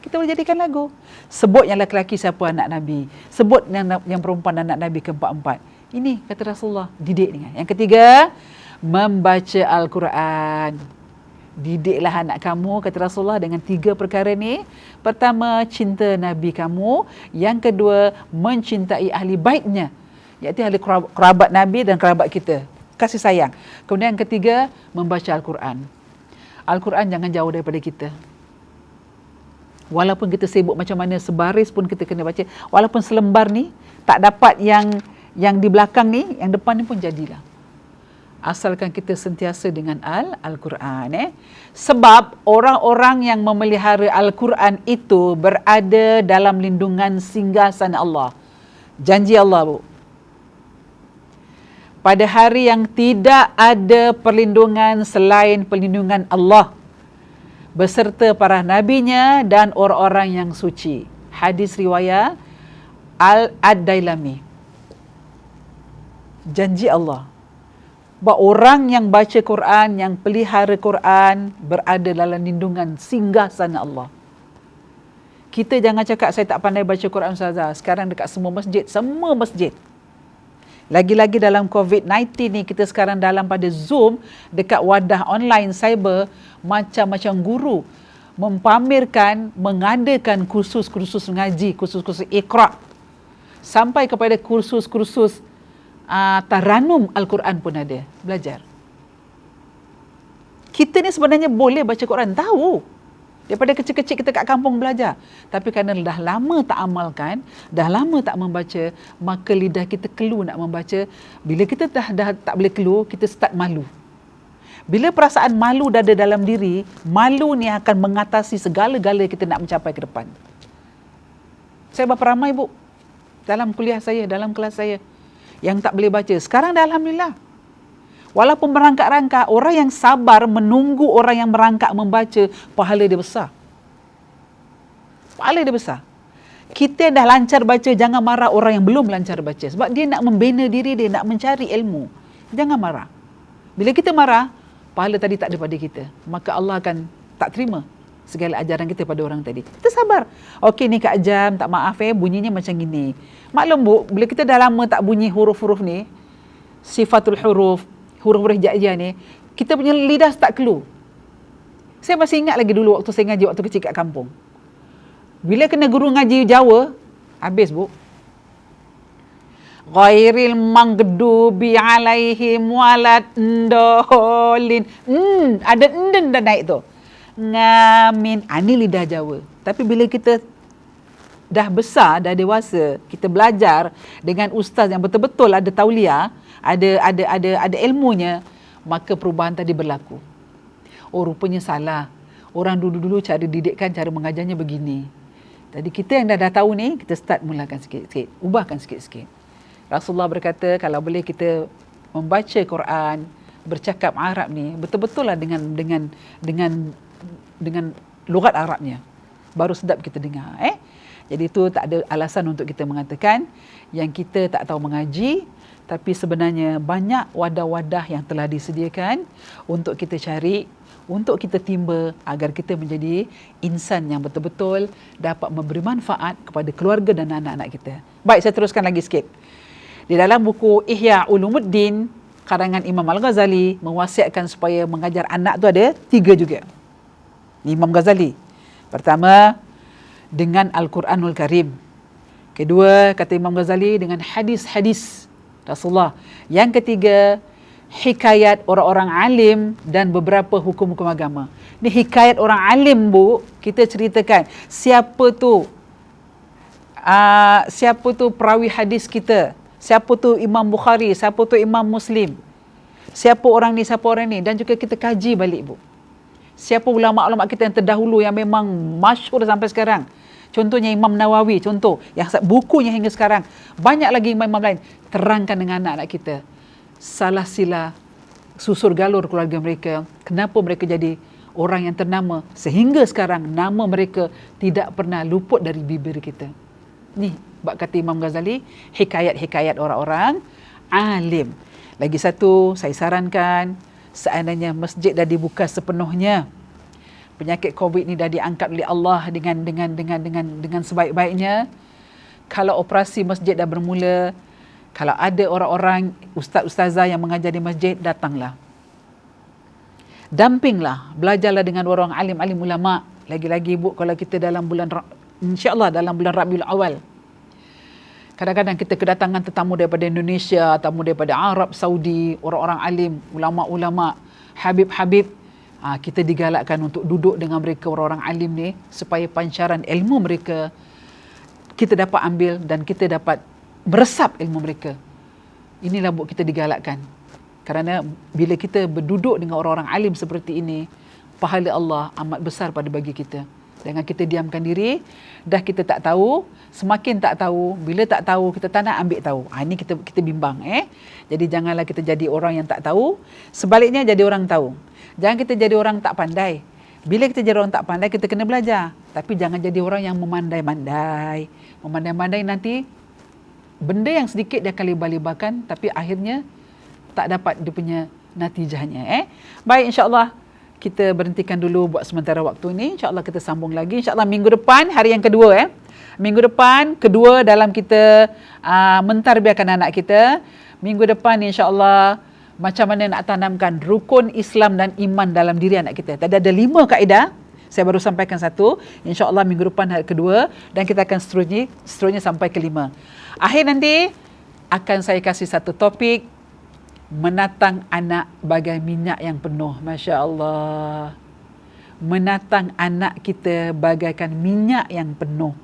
Kita boleh jadikan lagu. Sebut yang lelaki siapa anak Nabi. Sebut yang perempuan anak Nabi keempat-empat. Ini kata Rasulullah, didik dengan. Yang ketiga, membaca Al-Quran. Didiklah anak kamu, kata Rasulullah, dengan 3 perkara ni. Pertama, cinta Nabi kamu. Yang kedua, mencintai ahli baitnya, iaitu ahli kerabat Nabi dan kerabat kita. Kasih sayang. Kemudian yang ketiga, membaca Al-Quran. Al-Quran jangan jauh daripada kita. Walaupun kita sibuk macam mana, sebaris pun kita kena baca. Walaupun selembar ni tak dapat yang di belakang ni, yang depan ni pun jadilah. Asalkan kita sentiasa dengan Al-Quran. Sebab orang-orang yang memelihara Al-Quran itu berada dalam lindungan singgasana Allah. Janji Allah, Bu. Pada hari yang tidak ada perlindungan selain perlindungan Allah, beserta para nabinya dan orang-orang yang suci. Hadis riwayat Ad-Dailami. Janji Allah bahawa orang yang baca Quran, yang pelihara Quran, berada dalam lindungan singgahsana Allah. Kita jangan cakap saya tak pandai baca Quran, Ustazah. Sekarang dekat semua masjid. Lagi-lagi dalam COVID-19 ni, kita sekarang dalam pada Zoom, dekat wadah online cyber, macam-macam guru mempamerkan, mengadakan kursus-kursus mengaji, kursus-kursus Iqra', sampai kepada kursus-kursus taranum Al-Quran pun ada, belajar. Kita ni sebenarnya boleh baca Quran, tahu. Daripada kecil-kecil kita kat kampung belajar. Tapi kerana dah lama tak amalkan, dah lama tak membaca, maka lidah kita keluh nak membaca. Bila kita dah tak boleh keluh, kita start malu. Bila perasaan malu dah ada dalam diri, malu ni akan mengatasi segala-gala kita nak mencapai ke depan. Saya berapa ramai, Bu, dalam kuliah saya, dalam kelas saya, yang tak boleh baca. Sekarang dah Alhamdulillah. Walaupun merangkak-rangkak, orang yang sabar menunggu orang yang merangkak membaca, pahala dia besar. Pahala dia besar. Kita dah lancar baca, jangan marah orang yang belum lancar baca. Sebab dia nak membina diri dia, nak mencari ilmu. Jangan marah. Bila kita marah, pahala tadi tak ada pada kita. Maka Allah akan tak terima segala ajaran kita pada orang tadi. Kita sabar. Okey ni Kak Jam, tak maaf bunyinya macam gini. Maklum, Bu, bila kita dah lama tak bunyi huruf-huruf ni, sifatul huruf, huruf-huruf hijaiyah ni, kita punya lidah start keluh. Saya masih ingat lagi dulu waktu saya ngaji waktu kecil kat kampung. Bila kena guru ngaji Jawa, habis, Bu. Ghairil maghdubi alaihim waladdallin. Ada enden dah naik tu. Ngamin. Ini lidah Jawa. Tapi bila kita dah besar, dah dewasa, kita belajar dengan ustaz yang betul-betul ada tauliah, ada ilmunya, maka perubahan tadi berlaku. Oh, rupanya salah. Orang dulu-dulu cara didikkan, cara mengajarnya begini. Jadi kita yang dah tahu ni, kita start mulakan sikit-sikit, ubahkan sikit-sikit. Rasulullah berkata, kalau boleh kita membaca Quran, bercakap Arab ni, betul-betul lah dengan logat Arabnya. Baru sedap kita dengar. Jadi itu tak ada alasan untuk kita mengatakan yang kita tak tahu mengaji, tapi sebenarnya banyak wadah-wadah yang telah disediakan untuk kita cari, untuk kita timba agar kita menjadi insan yang betul-betul dapat memberi manfaat kepada keluarga dan anak-anak kita. Baik, saya teruskan lagi sikit. Di dalam buku Ihya Ulumuddin karangan Imam Al-Ghazali mewasiatkan supaya mengajar anak tu ada 3 juga. Imam Ghazali. Pertama, dengan Al-Quranul Karim. Kedua, kata Imam Ghazali, dengan hadis-hadis Rasulullah. Yang ketiga, hikayat orang-orang alim dan beberapa hukum-hukum agama. Ini hikayat orang alim, Bu. Kita ceritakan siapa tu perawi hadis kita, siapa tu Imam Bukhari, siapa tu Imam Muslim, siapa orang ni, dan juga kita kaji balik, Bu. Siapa ulama-ulama kita yang terdahulu yang memang masyhur sampai sekarang. Contohnya Imam Nawawi, contoh yang bukunya hingga sekarang. Banyak lagi imam-imam lain. Terangkan dengan anak-anak kita salah sila, susur galur keluarga mereka, kenapa mereka jadi orang yang ternama sehingga sekarang nama mereka tidak pernah luput dari bibir kita. Ni bab kata Imam Ghazali, hikayat-hikayat orang-orang alim. Lagi satu, saya sarankan seandainya masjid dah dibuka sepenuhnya, penyakit COVID ni dah diangkat oleh Allah dengan sebaik-baiknya, kalau operasi masjid dah bermula, kalau ada orang-orang ustaz-ustazah yang mengajar di masjid, datanglah. Dampinglah, belajarlah dengan orang alim-alim ulama. Lagi-lagi, Bu, kalau kita dalam bulan, insya-Allah dalam bulan Rabiul Awal, kadang-kadang kita kedatangan tetamu daripada Indonesia, tamu daripada Arab, Saudi, orang-orang alim, ulama-ulama, habib-habib. Kita digalakkan untuk duduk dengan mereka, orang-orang alim ni, supaya pancaran ilmu mereka kita dapat ambil dan kita dapat meresap ilmu mereka. Inilah, Bu, kita digalakkan. Kerana bila kita berduduk dengan orang-orang alim seperti ini, pahala Allah amat besar pada bagi kita. Dengan kita diamkan diri, dah kita tak tahu, semakin tak tahu, bila tak tahu, kita tak nak ambil tahu. Ini kita bimbang. Jadi janganlah kita jadi orang yang tak tahu, sebaliknya jadi orang tahu. Jangan kita jadi orang tak pandai. Bila kita jadi orang tak pandai, kita kena belajar. Tapi jangan jadi orang yang memandai-mandai. Memandai-mandai nanti, benda yang sedikit dia akan libar-libarkan, tapi akhirnya tak dapat dia punya natijahnya. Baik, insya-Allah kita berhentikan dulu buat sementara waktu ini. InsyaAllah kita sambung lagi. InsyaAllah minggu depan, hari yang kedua. Minggu depan, kedua dalam kita mentarbiyahkan anak kita. Minggu depan insyaAllah macam mana nak tanamkan rukun Islam dan iman dalam diri anak kita. Tadi ada 5 kaedah. Saya baru sampaikan 1. InsyaAllah minggu depan hari kedua. Dan kita akan seterusnya sampai ke 5. Akhir nanti akan saya kasih satu topik. Menatang anak bagai minyak yang penuh. Masya Allah. Menatang anak kita bagaikan minyak yang penuh.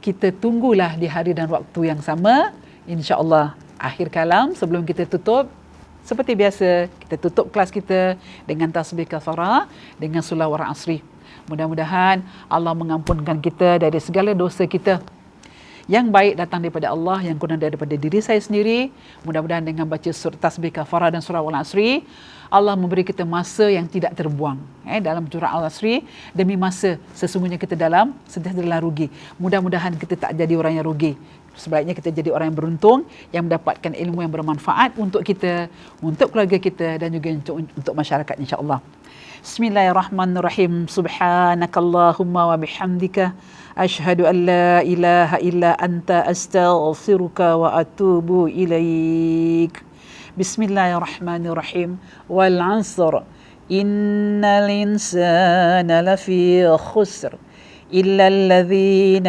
Kita tunggulah di hari dan waktu yang sama. Insya Allah. Akhir kalam, sebelum kita tutup, seperti biasa, kita tutup kelas kita dengan tasbih kafarah, dengan surah Al-Asri. Mudah-mudahan Allah mengampunkan kita dari segala dosa kita. Yang baik datang daripada Allah, yang kurang daripada diri saya sendiri. Mudah-mudahan dengan baca surah tasbih kafarah dan surah Al-Asri, Allah memberi kita masa yang tidak terbuang. Dalam surah Al-Asri, demi masa sesungguhnya kita sentiasa dalam rugi. Mudah-mudahan kita tak jadi orang yang rugi. Sebaliknya kita jadi orang yang beruntung, yang mendapatkan ilmu yang bermanfaat untuk kita, untuk keluarga kita dan juga untuk masyarakat, insya-Allah. Bismillahirrahmanirrahim. Subhanakallahumma wa bihamdika asyhadu an la ilaha illa anta astaghfiruka wa atubu ilaik. Bismillahirrahmanirrahim. Wal 'asr. Innal insana lafi khusr. إلا الذين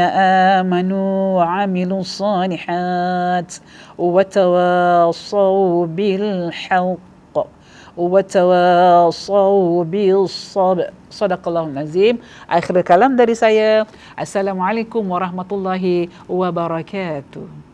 آمنوا وعملوا الصالحات وتواصوا بالحق وتواصوا بالصبر. صدق الله العظيم. Akhir kalam dari saya. Assalamualaikum warahmatullahi wabarakatuh.